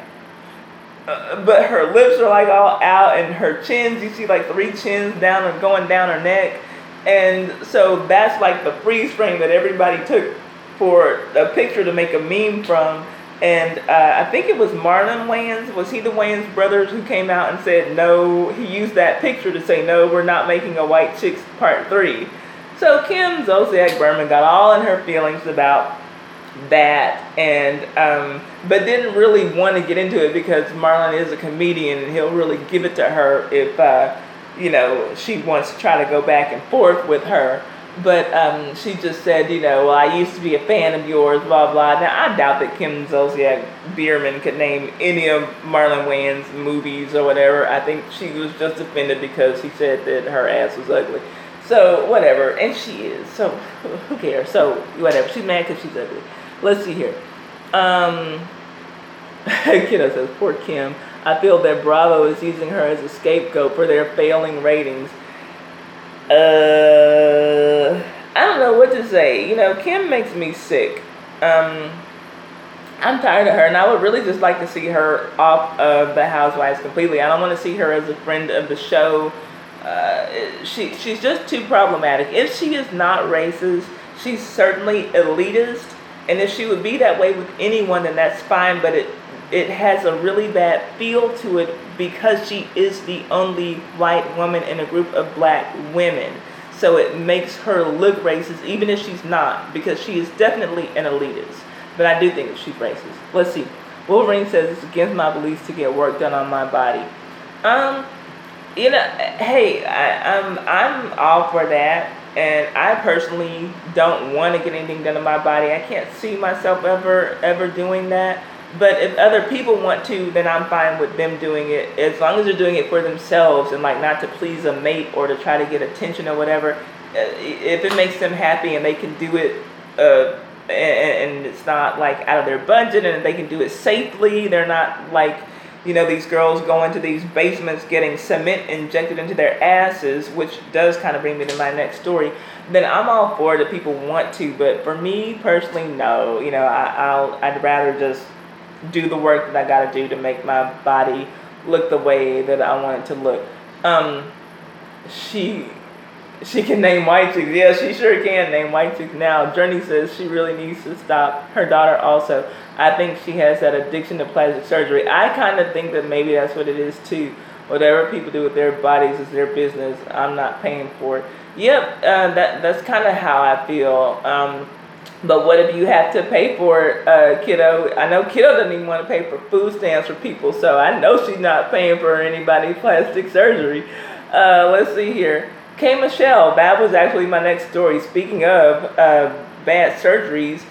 but her lips are like all out, and her chins, you see like 3 chins down or going down her neck. And so that's like the freeze frame that everybody took for a picture to make a meme from. And I think it was Marlon Wayans. Was he the Wayans brothers who came out and said no? He used that picture to say, no, we're not making a White Chicks Part 3. So Kim Zolciak Berman got all in her feelings about that, and but didn't really want to get into it because Marlon is a comedian and he'll really give it to her if she wants to try to go back and forth with her. But she just said, well, I used to be a fan of yours, blah, blah. Now, I doubt that Kim Zolciak Bierman could name any of Marlon Wayans' movies or whatever. I think she was just offended because he said that her ass was ugly. So, whatever. And she is. So, who cares? So, whatever. She's mad because she's ugly. Let's see here. Kiddo says, poor Kim. I feel that Bravo is using her as a scapegoat for their failing ratings. I don't know what to say. Kim makes me sick. I'm tired of her, and I would really just like to see her off of the Housewives completely. I don't want to see her as a friend of the show. she's just too problematic. If she is not racist, she's certainly elitist. And if she would be that way with anyone, then that's fine. But it has a really bad feel to it because she is the only white woman in a group of black women. So it makes her look racist, even if she's not, because she is definitely an elitist. But I do think that she's racist. Let's see. Wolverine says it's against my beliefs to get work done on my body. Hey, I'm all for that. And I personally don't want to get anything done to my body. I can't see myself ever doing that. But if other people want to, then I'm fine with them doing it, as long as they're doing it for themselves and like not to please a mate or to try to get attention or whatever. If it makes them happy and they can do it, and it's not like out of their budget, and they can do it safely, they're not like, these girls go into these basements getting cement injected into their asses, which does kind of bring me to my next story, then I'm all for it if people want to. But for me personally, no. I'd rather just do the work that I got to do to make my body look the way that I want it to look. She can name white chicks. Yeah, she sure can name white chicks now. Journey says she really needs to stop. Her daughter also. I think she has that addiction to plastic surgery. I kind of think that maybe that's what it is too. Whatever people do with their bodies is their business. I'm not paying for it. Yep, that's kind of how I feel. But what if you have to pay for it, kiddo? I know kiddo doesn't even want to pay for food stamps for people, so I know she's not paying for anybody's plastic surgery. Let's see here. K. Michelle, that was actually my next story. Speaking of bad surgeries,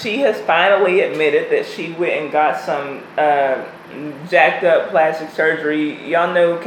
she has finally admitted that she went and got some jacked up plastic surgery. Y'all know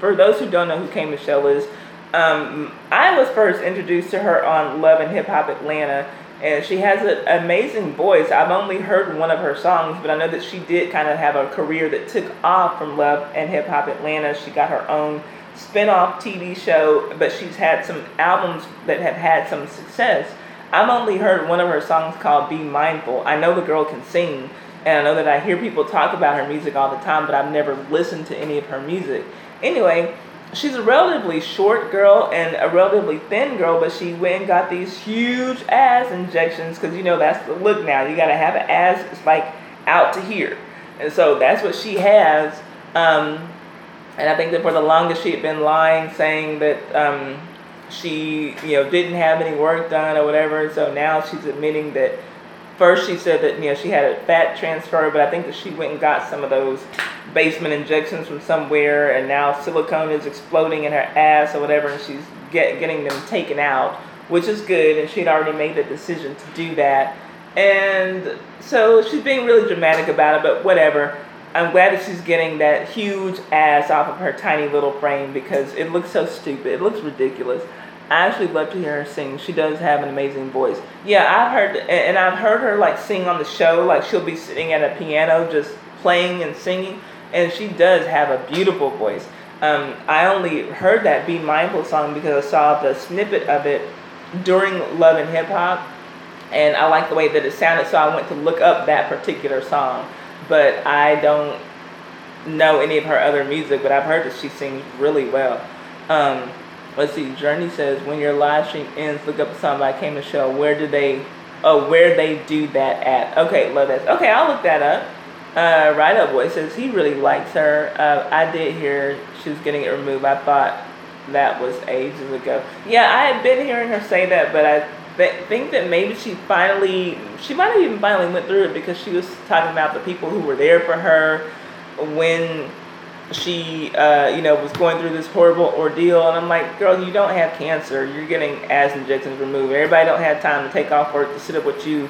for those who don't know who K. Michelle is, I was first introduced to her on Love and Hip Hop Atlanta, and she has an amazing voice. I've only heard one of her songs, but I know that she did kind of have a career that took off from Love and Hip Hop Atlanta. She got her own spin-off TV show, but she's had some albums that have had some success. I've only heard one of her songs called Be Mindful. I know the girl can sing, and I know that I hear people talk about her music all the time, but I've never listened to any of her music. Anyway, she's a relatively short girl and a relatively thin girl, but she went and got these huge ass injections because, that's the look now. You got to have an ass, it's like out to here. And so that's what she has. And I think that for the longest she had been lying, saying that she, didn't have any work done or whatever. So now she's admitting that first she said that, she had a fat transfer, but I think that she went and got some of those basement injections from somewhere, and now silicone is exploding in her ass or whatever, and she's getting them taken out, which is good, and she'd already made the decision to do that. And so she's being really dramatic about it, but whatever. I'm glad that she's getting that huge ass off of her tiny little frame because it looks so stupid. It looks ridiculous. I actually love to hear her sing. She does have an amazing voice. Yeah, I've heard her like sing on the show. Like she'll be sitting at a piano just playing and singing, and she does have a beautiful voice. I only heard that Be Mindful song because I saw the snippet of it during Love and Hip Hop, and I liked the way that it sounded, so I went to look up that particular song. But I don't know any of her other music, but I've heard that she sings really well. Let's see, Journey says, when your live stream ends, look up a song by K. Michelle. Where they do that at? Okay, love that. Okay, I'll look that up. Right Up Boy says he really likes her. I did hear she was getting it removed. I thought that was ages ago. Yeah, I had been hearing her say that, but I think that maybe she might have even finally went through it because she was talking about the people who were there for her when she, was going through this horrible ordeal. And I'm like, girl, you don't have cancer. You're getting ass injections removed. Everybody don't have time to take off work to sit up with you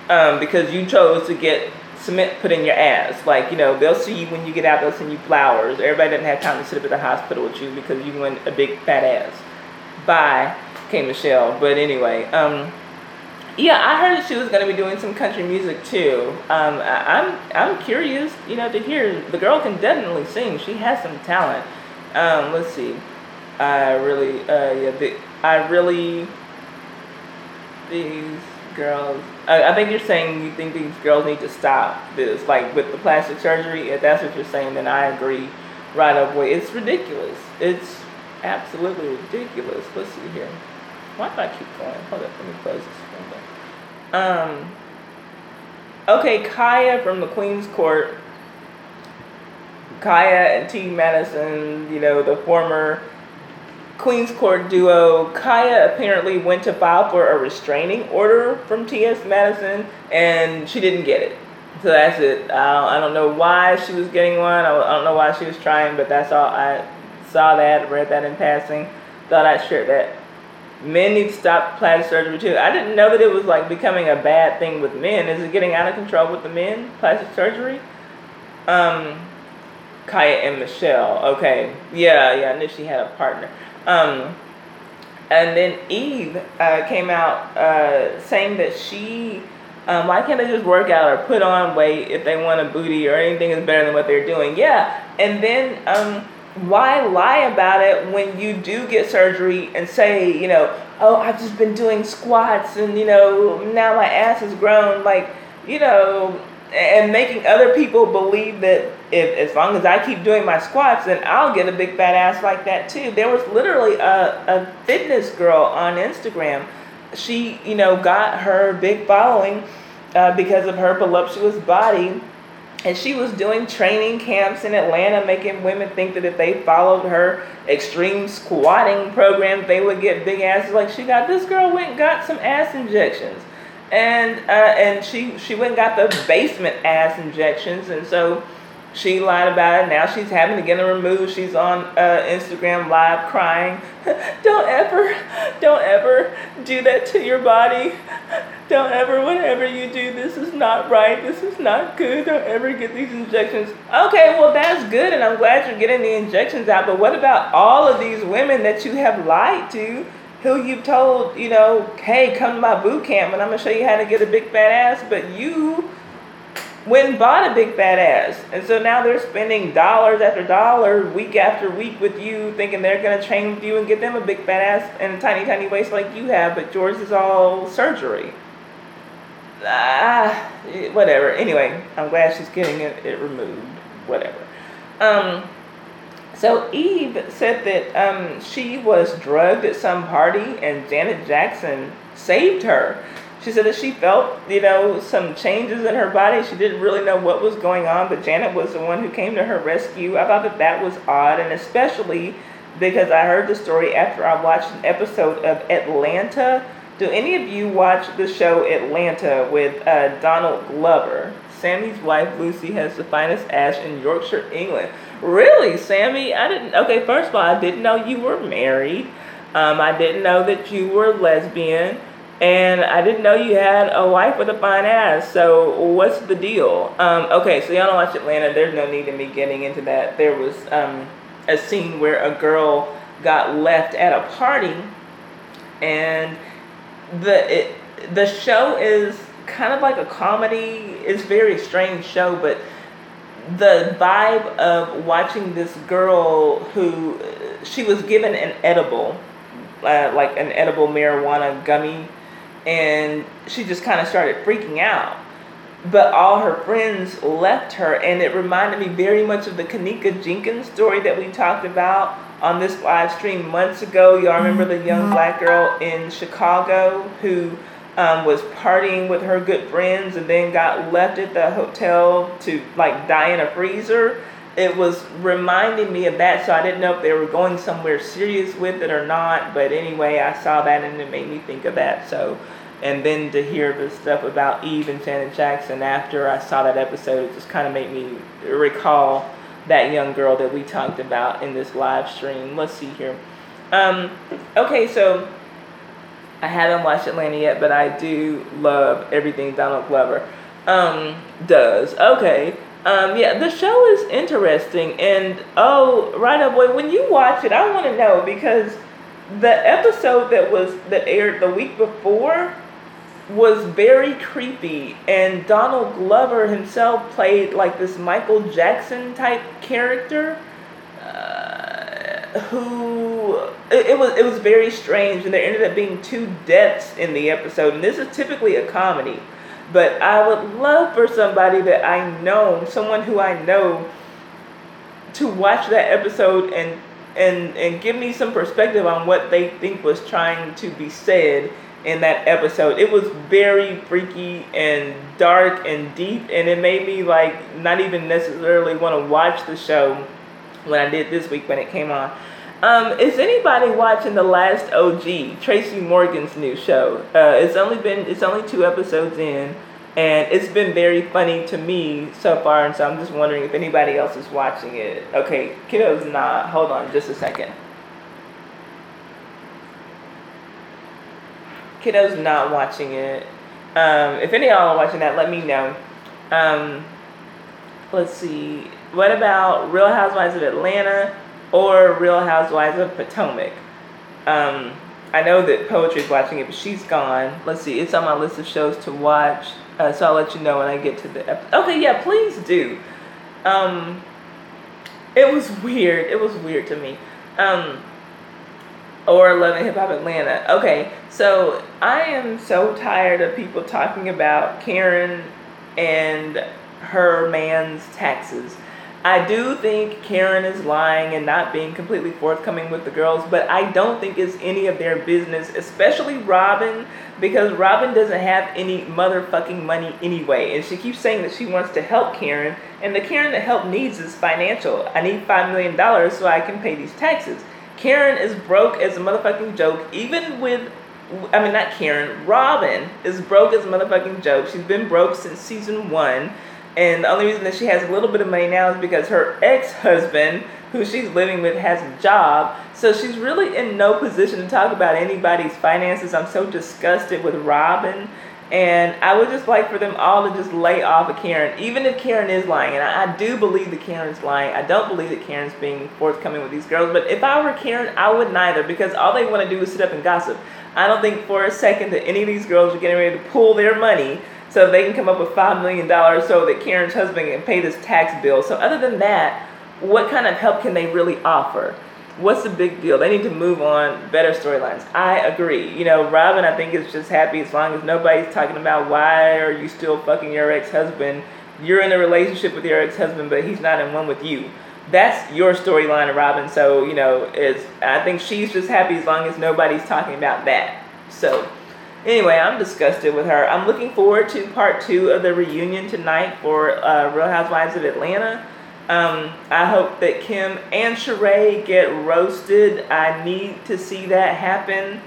because you chose to get cement put in your ass. Like, they'll see you when you get out, they'll send you flowers. Everybody doesn't have time to sit up at the hospital with you because you went a big fat ass. Bye. K. Michelle. But anyway, yeah, I heard that she was going to be doing some country music too. I'm curious, to hear. The girl can definitely sing. She has some talent. Let's see. These girls. I think you're saying you think these girls need to stop this, like with the plastic surgery. If that's what you're saying, then I agree. Right away, it's ridiculous. absolutely ridiculous. Let's see here. Why do I keep going? Hold up, let me close this window. Okay, Kaya from the Queen's Court. Kaya and T. Madison, the former Queen's Court duo. Kaya apparently went to file for a restraining order from T.S. Madison, and she didn't get it. So that's it. I don't know why she was getting one. I don't know why she was trying, but that's all. I saw that, read that in passing. Thought I'd share that. Men need to stop plastic surgery too. I didn't know that it was like becoming a bad thing with men. Is it getting out of control with the men, plastic surgery? Kaya and Michelle. Okay. Yeah, I knew she had a partner. And then Eve came out saying that she, why can't they just work out or put on weight if they want a booty or anything is better than what they're doing? Yeah. And then why lie about it when you do get surgery and say, oh, I've just been doing squats and, now my ass has grown, and making other people believe that if as long as I keep doing my squats, then I'll get a big fat ass like that too. There was literally a fitness girl on Instagram. She, got her big following because of her voluptuous body. And she was doing training camps in Atlanta, making women think that if they followed her extreme squatting program, they would get big asses. Like this girl went and got some ass injections. And she went and got the basement ass injections, and so she lied about it. Now she's having to get them removed. She's on Instagram Live crying, don't ever do that to your body. Don't ever, whatever you do, this is not right. This is not good. Don't ever get these injections. Okay, well, that's good, and I'm glad you're getting the injections out, but what about all of these women that you have lied to, who you've told, hey, come to my boot camp and I'm going to show you how to get a big fat ass, but you went and bought a big fat ass. And so now they're spending dollars after dollars, week after week with you, thinking they're going to train with you and get them a big fat ass and a tiny, tiny waist like you have, but yours is all surgery. Whatever. Anyway, I'm glad she's getting it removed. Whatever. So Eve said that she was drugged at some party and Janet Jackson saved her. She said that she felt, some changes in her body. She didn't really know what was going on, but Janet was the one who came to her rescue. I thought that was odd, and especially because I heard the story after I watched an episode of Atlanta. Do any of you watch the show Atlanta with Donald Glover? Sammy's wife, Lucy, has the finest ass in Yorkshire, England. Really, Sammy? I didn't. Okay, first of all, I didn't know you were married. I didn't know that you were lesbian. And I didn't know you had a wife with a fine ass. So what's the deal? Okay, so y'all don't watch Atlanta. There's no need in me getting into that. There was a scene where a girl got left at a party. And the show is kind of like a comedy. It's a very strange show, but the vibe of watching this girl who she was given an edible, like an edible marijuana gummy, and she just kind of started freaking out. But all her friends left her, and it reminded me very much of the Kanika Jenkins story that we talked about on this live stream months ago. Y'all remember the young black girl in Chicago who was partying with her good friends and then got left at the hotel to die in a freezer? It was reminding me of that, so I didn't know if they were going somewhere serious with it or not. But anyway, I saw that and it made me think of that. So, and then to hear the stuff about Eve and Janet Jackson after I saw that episode, it just kind of made me recall that young girl that we talked about in this live stream. Let's see here. Okay, so I haven't watched Atlanta yet, but I do love everything Donald Glover does. Okay. Yeah, the show is interesting. And, right up, boy, when you watch it, I want to know, because the episode that aired the week before was very creepy. And Donald Glover himself played like this Michael Jackson type character. It was very strange, and there ended up being 2 deaths in the episode, and this is typically a comedy, but I would love for somebody that I know, someone who I know, to watch that episode and and give me some perspective on what they think was trying to be said in that episode. It was very freaky and dark and deep, and it made me like not even necessarily want to watch the show when I did this week when it came on. Is anybody watching The Last OG, Tracy Morgan's new show? It's only 2 episodes in, and it's been very funny to me so far, and so I'm just wondering if anybody else is watching it. Okay, kiddo's not. Hold on just a second. Kiddo's not watching it. If any of y'all are watching that, let me know. Let's see. What about Real Housewives of Atlanta or Real Housewives of Potomac? I know that Poetry's watching it, but she's gone. Let's see. It's on my list of shows to watch. So I'll let you know when I get to the episode. Okay, yeah, please do. It was weird. It was weird to me. Or Love and Hip Hop Atlanta. Okay, so I am so tired of people talking about Karen and her man's taxes. I do think Karen is lying and not being completely forthcoming with the girls, but I don't think it's any of their business, especially Robin, because Robin doesn't have any motherfucking money anyway, and she keeps saying that she wants to help Karen, and the Karen that help needs is financial. I need $5 million so I can pay these taxes. Karen is broke as a motherfucking joke, not Karen, Robin is broke as a motherfucking joke. She's been broke since season 1. And the only reason that she has a little bit of money now is because her ex-husband, who she's living with, has a job. So she's really in no position to talk about anybody's finances. I'm so disgusted with Robin. And I would just like for them all to just lay off of Karen, even if Karen is lying. And I do believe that Karen's lying. I don't believe that Karen's being forthcoming with these girls. But if I were Karen, I would neither, because all they want to do is sit up and gossip. I don't think for a second that any of these girls are getting ready to pull their money so they can come up with $5 million so that Karen's husband can pay this tax bill. So other than that, what kind of help can they really offer? What's the big deal? They need to move on, better storylines. I agree. You know, Robin, I think, is just happy as long as nobody's talking about why are you still fucking your ex-husband. You're in a relationship with your ex-husband, but he's not in one with you. That's your storyline, Robin. So, you know, I think she's just happy as long as nobody's talking about that. So, anyway, I'm disgusted with her. I'm looking forward to part 2 of the reunion tonight for Real Housewives of Atlanta. I hope that Kim and Sheree get roasted. I need to see that happen.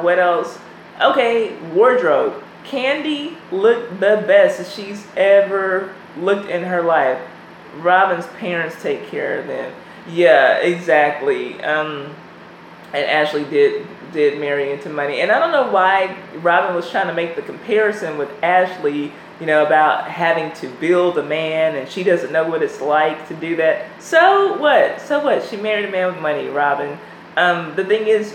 What else? Okay, wardrobe. Candy looked the best she's ever looked in her life. Robin's parents take care of them. Yeah, exactly. And Ashley did marry into money. And I don't know why Robin was trying to make the comparison with Ashley, you know, about having to build a man, and she doesn't know what it's like to do that. So what? So what? She married a man with money, Robin. The thing is,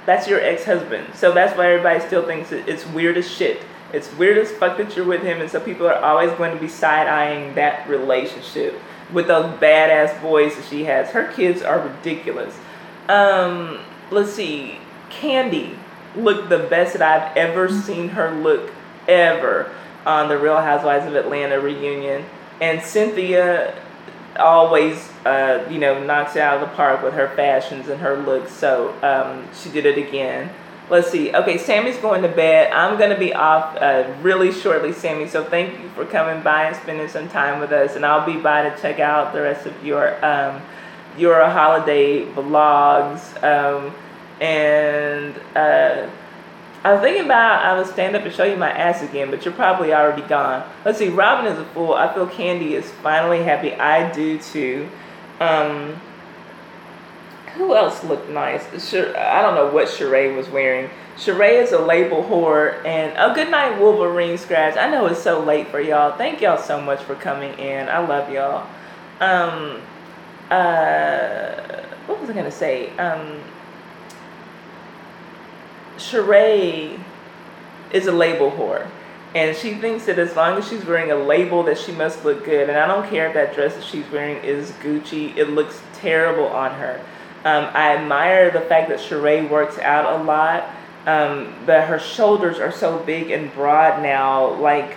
that's your ex-husband. So that's why everybody still thinks it's weird as shit. It's weird as fuck that you're with him, and so people are always going to be side-eyeing that relationship with those badass boys that she has. Her kids are ridiculous. Let's see. Candy looked the best that I've ever seen her look ever on the Real Housewives of Atlanta reunion. And Cynthia always, knocks it out of the park with her fashions and her looks. So she did it again. Let's see. Okay, Sammy's going to bed. I'm going to be off really shortly, Sammy. So thank you for coming by and spending some time with us. And I'll be by to check out the rest of your holiday vlogs. I was thinking about I would stand up and show you my ass again, but you're probably already gone. Let's see. Robin is a fool. I feel Candy is finally happy. I do too. Who else looked nice? I don't know what Sheree was wearing. Sheree is a label whore. And good night, Wolverine Scratch. I know it's so late for y'all. Thank y'all so much for coming in. I love y'all. What was I going to say? Sheree is a label whore. And she thinks that as long as she's wearing a label that she must look good. And I don't care if that dress that she's wearing is Gucci. It looks terrible on her. I admire the fact that Sheree works out a lot, but her shoulders are so big and broad now, like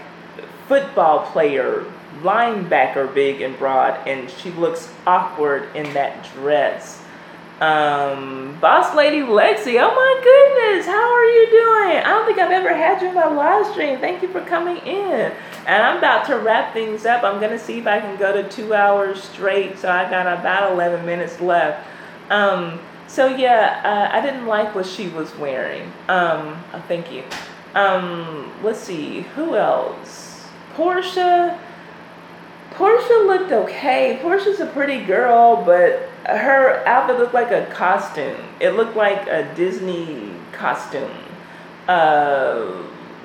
football player linebacker big and broad, and she looks awkward in that dress. Boss Lady Lexi, oh my goodness, how are you doing? I don't think I've ever had you in my live stream. Thank you for coming in. And I'm about to wrap things up. I'm going to see if I can go to 2 hours straight. So I got about 11 minutes left. So yeah, I didn't like what she was wearing. Thank you. Let's see, who else? Portia looked okay. Portia's a pretty girl, but her outfit looked like a costume. It looked like a Disney costume.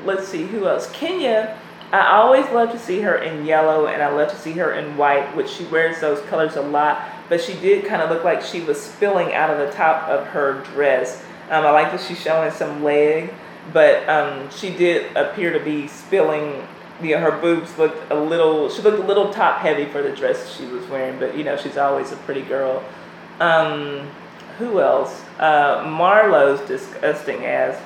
Let's see, who else? Kenya, I always love to see her in yellow, and I love to see her in white, which she wears those colors a lot, but she did kind of look like she was spilling out of the top of her dress. I like that she's showing some leg, but she did appear to be spilling. Her boobs looked a little top heavy for the dress she was wearing, but she's always a pretty girl. Who else? Marlo's disgusting ass.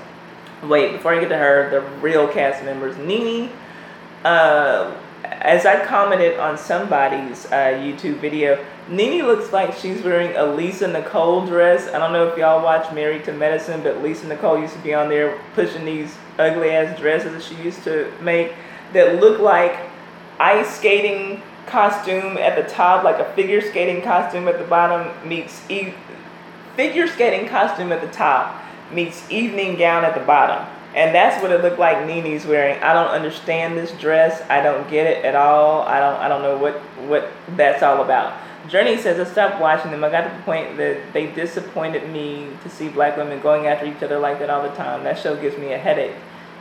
Wait, before I get to her, the real cast members. Nene, as I commented on somebody's YouTube video, Nene looks like she's wearing a Lisa Nicole dress. I don't know if y'all watch Married to Medicine, but Lisa Nicole used to be on there pushing these ugly ass dresses that she used to make that look like ice skating costume at the top, like a figure skating costume at the bottom meets figure skating costume at the top meets evening gown at the bottom. And that's what it looked like Nene's wearing. I don't understand this dress. I don't get it at all. I don't know what that's all about. Journey says, I stopped watching them. I got to the point that they disappointed me to see black women going after each other like that all the time. That show gives me a headache.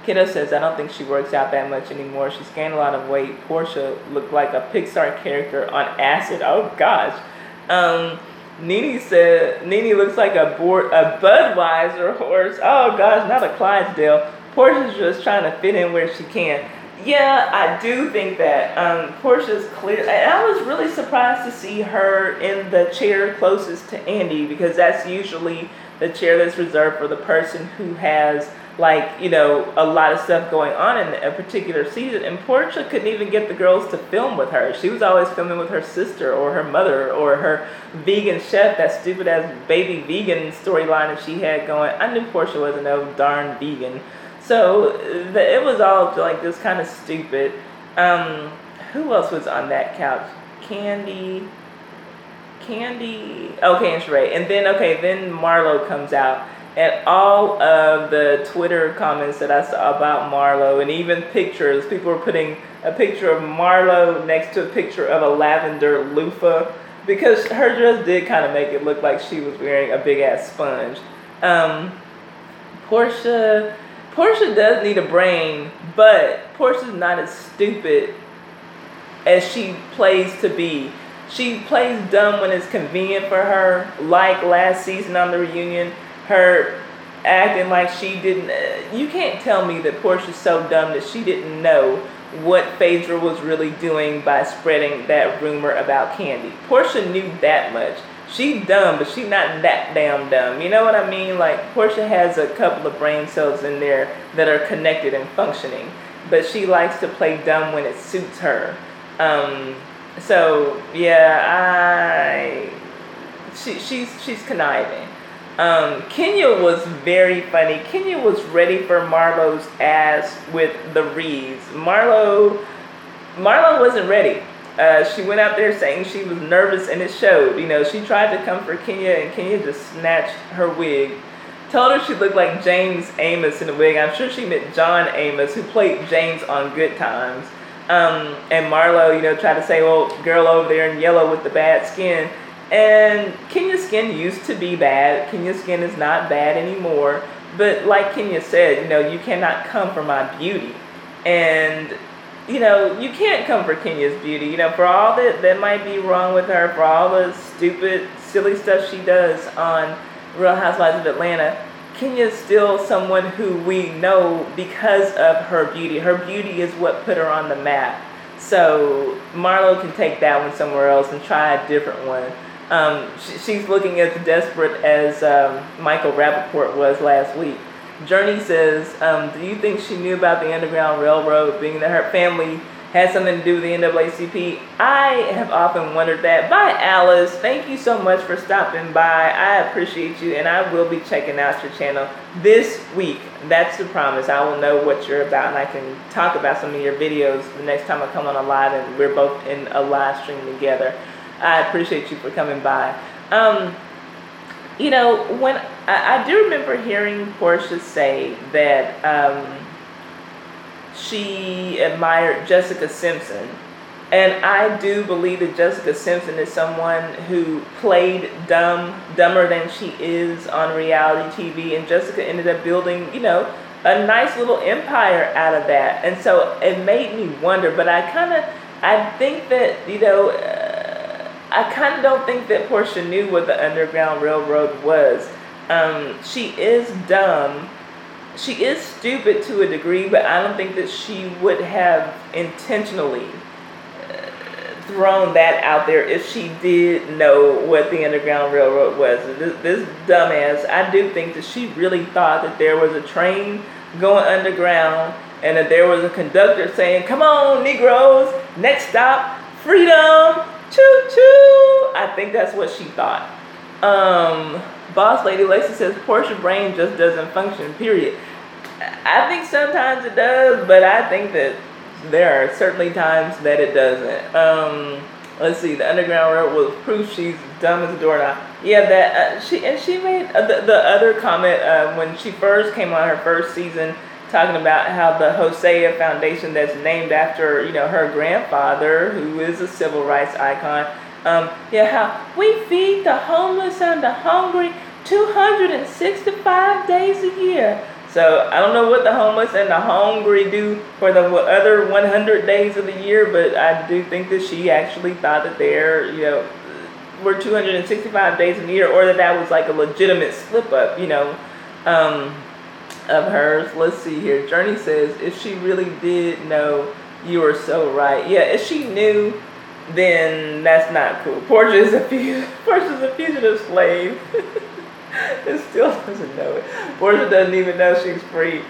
Kiddo says, I don't think she works out that much anymore. She's gained a lot of weight. Portia looked like a Pixar character on acid. Oh, gosh. Nene said, Nene looks like a Budweiser horse. Oh, gosh, not a Clydesdale. Portia's just trying to fit in where she can. Yeah, I do think that Portia's clear. And I was really surprised to see her in the chair closest to Andy, because that's usually the chair that's reserved for the person who has a lot of stuff going on in a particular season. And Portia couldn't even get the girls to film with her. She was always filming with her sister or her mother or her vegan chef, that stupid ass baby vegan storyline that she had going. I knew Portia wasn't no darn vegan. So it was all just kind of stupid. Who else was on that couch? Candy. Okay, and Sheree. And then Marlo comes out. And all of the Twitter comments that I saw about Marlo, and even pictures, people were putting a picture of Marlo next to a picture of a lavender loofah, because her dress did kind of make it look like she was wearing a big ass sponge. Portia does need a brain, but Portia's not as stupid as she plays to be. She plays dumb when it's convenient for her, like last season on the reunion. Her acting like she didn't. You can't tell me that Portia's so dumb that she didn't know what Phaedra was really doing by spreading that rumor about Candy. Portia knew that much. She's dumb, but she's not that damn dumb. You know what I mean? Portia has a couple of brain cells in there that are connected and functioning, but she likes to play dumb when it suits her. So yeah, she's conniving. Kenya was very funny. Kenya was ready for Marlo's ass with the reeds. Marlo wasn't ready. She went out there saying she was nervous, and it showed. She tried to come for Kenya, and Kenya just snatched her wig. Told her she looked like James Amos in the wig. I'm sure she meant John Amos, who played James on Good Times. And Marlo, tried to say, well, girl over there in yellow with the bad skin. And Kenya's skin used to be bad. Kenya's skin is not bad anymore. But like Kenya said, you cannot come for my beauty. And, you can't come for Kenya's beauty. For all that might be wrong with her, for all the stupid, silly stuff she does on Real Housewives of Atlanta, Kenya's still someone who we know because of her beauty. Her beauty is what put her on the map. So Marlo can take that one somewhere else and try a different one. She's looking as desperate as Michael Rappaport was last week. Journey says, do you think she knew about the Underground Railroad, being that her family had something to do with the NAACP? I have often wondered that. Bye, Alice. Thank you so much for stopping by. I appreciate you, and I will be checking out your channel this week. That's the promise. I will know what you're about, and I can talk about some of your videos the next time I come on a live, and we're both in a live stream together. I appreciate you for coming by. You know, when I do remember hearing Portia say that she admired Jessica Simpson, and I do believe that Jessica Simpson is someone who played dumber than she is on reality TV, and Jessica ended up building, you know, a nice little empire out of that. And so it made me wonder, but I think that, you know, I kind of don't think that Portia knew what the Underground Railroad was. She is dumb. She is stupid to a degree, but I don't think that she would have intentionally thrown that out there if she did know what the Underground Railroad was. This dumbass, I do think that she really thought that there was a train going underground and that there was a conductor saying, "Come on, Negroes, next stop, freedom, choo-choo." I think that's what she thought. Boss Lady Lacey says, Portia's brain just doesn't function, period. I think sometimes it does, but I think that there are certainly times that it doesn't. Let's see, the Underground Railroad was proof she's dumb as a doorknob. Yeah, that she made the other comment when she first came on her first season, talking about how the Hosea Foundation, that's named after, you know, her grandfather, who is a civil rights icon. Yeah, how we feed the homeless and the hungry 265 days a year. So I don't know what the homeless and the hungry do for the other 100 days of the year, but I do think that she actually thought that there, you know, were 265 days a year, or that was like a legitimate slip up, you know, of hers. Let's see here. Journey says, if she really did know, you were so right. Yeah, if she knew, then that's not cool. Portia's a fugitive slave. It still doesn't know it. Portia doesn't even know she's free.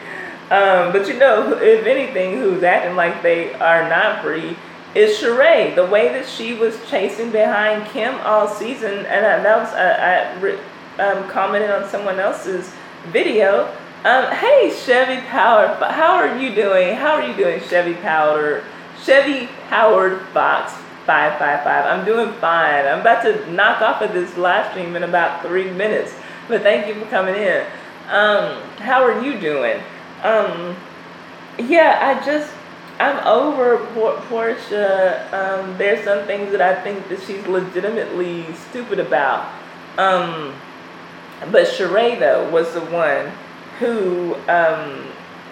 But you know, if anything, who's acting like they are not free is Sheree. The way that she was chasing behind Kim all season, and that was I commented on someone else's video. Hey, Chevy Powered, how are you doing? How are you doing, Chevy Powered Fox 555? I'm doing fine. I'm about to knock off of this live stream in about 3 minutes. But thank you for coming in. How are you doing? Yeah, I'm over Portia. There's some things that I think that she's legitimately stupid about. But Sheree, though, was the one who,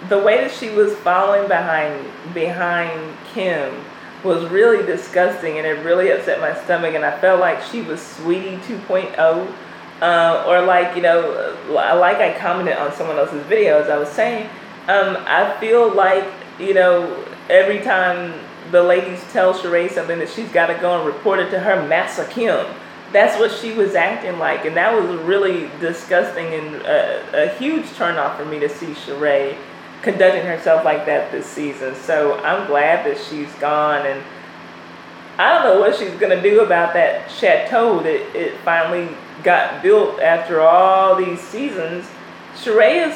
the way that she was following behind Kim was really disgusting, and it really upset my stomach, and I felt like she was Sweetie 2.0. Or like, you know, like I commented on someone else's videos, I was saying, I feel like, you know, every time the ladies tell Sheree something, that she's got to go and report it to her Massa Kim. That's what she was acting like, and that was really disgusting and a huge turnoff for me to see Sheree conducting herself like that this season. So I'm glad that she's gone, and I don't know what she's going to do about that chateau that it finally got built after all these seasons. Sheree is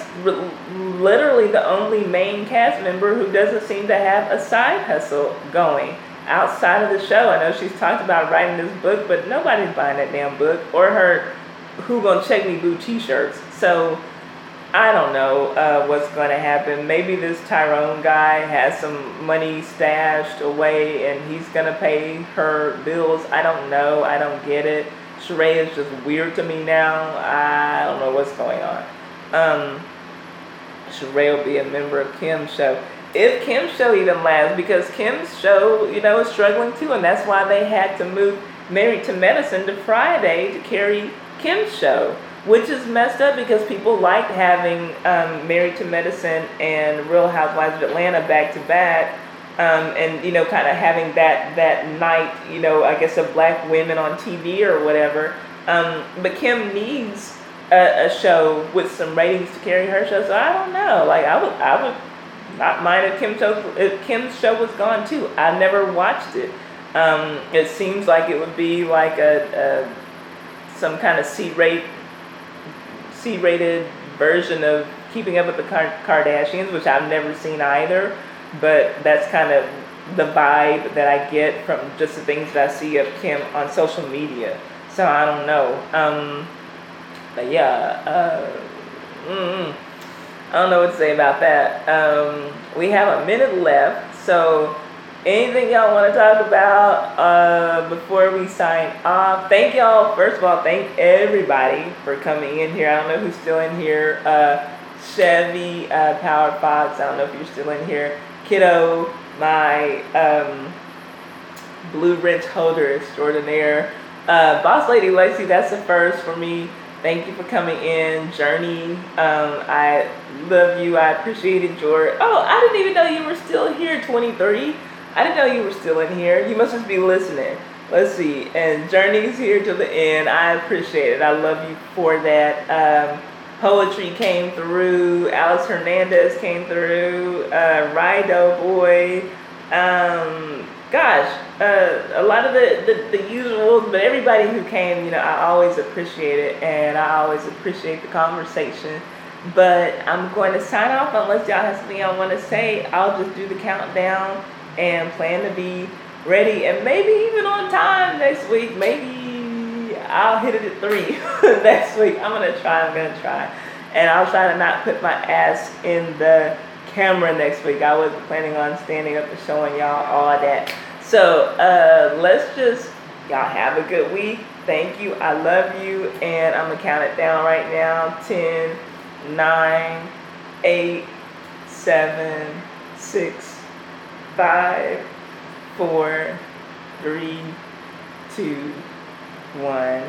literally the only main cast member who doesn't seem to have a side hustle going outside of the show. I know she's talked about writing this book, but nobody's buying that damn book or her Who Gonna Check Me Boo t-shirts. So I don't know what's going to happen. Maybe this Tyrone guy has some money stashed away and he's going to pay her bills. I don't know. I don't get it. Sheree is just weird to me now. I don't know what's going on. Sheree will be a member of Kim's show. If Kim's show even lasts, because Kim's show, you know, is struggling too, and that's why they had to move Married to Medicine to Friday to carry Kim's show, which is messed up because people liked having Married to Medicine and Real Housewives of Atlanta back to back, and, you know, kind of having that night, you know, I guess, of black women on TV or whatever. But Kim needs a show with some ratings to carry her show, so I don't know. Like, I would not mind if Kim's show was gone too. I never watched it. It seems like it would be like a some kind of C-rated version of Keeping Up with the Kardashians, which I've never seen either. But that's kind of the vibe that I get from just the things that I see of Kim on social media. So I don't know. But yeah, I don't know what to say about that. We have a minute left, so anything y'all want to talk about before we sign off? Thank y'all. First of all, thank everybody for coming in here. I don't know who's still in here. Chevy, Power Fox, I don't know if you're still in here. Kiddo, my blue wrench holder extraordinaire. Boss Lady Lacey, that's the first for me. Thank you for coming in. Journey, I love you. I appreciated your... Oh, I didn't even know you were still here, 23. I didn't know you were still in here. You must just be listening. Let's see. And Journey's here till the end. I appreciate it. I love you for that. Poetry came through. Alex Hernandez came through. Rido Boy. Gosh, a lot of the usuals, but everybody who came, you know, I always appreciate it, and I always appreciate the conversation. But I'm going to sign off unless y'all have something y'all want to say. I'll just do the countdown and plan to be ready, and maybe even on time next week. Maybe I'll hit it at 3 next week. I'm gonna try, and I'll try to not put my ass in the camera next week. I wasn't planning on standing up and showing y'all all that. So let's just, y'all have a good week. Thank you. I love you. And I'm gonna count it down right now. 10, 9, 8, 7, 6, 5, 4, 3, 2, 1.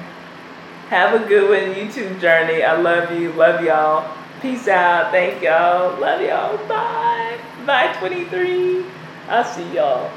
Have a good one, YouTube Journey. I love you. Love y'all. Peace out. Thank y'all. Love y'all. Bye. Bye, 23. I'll see y'all.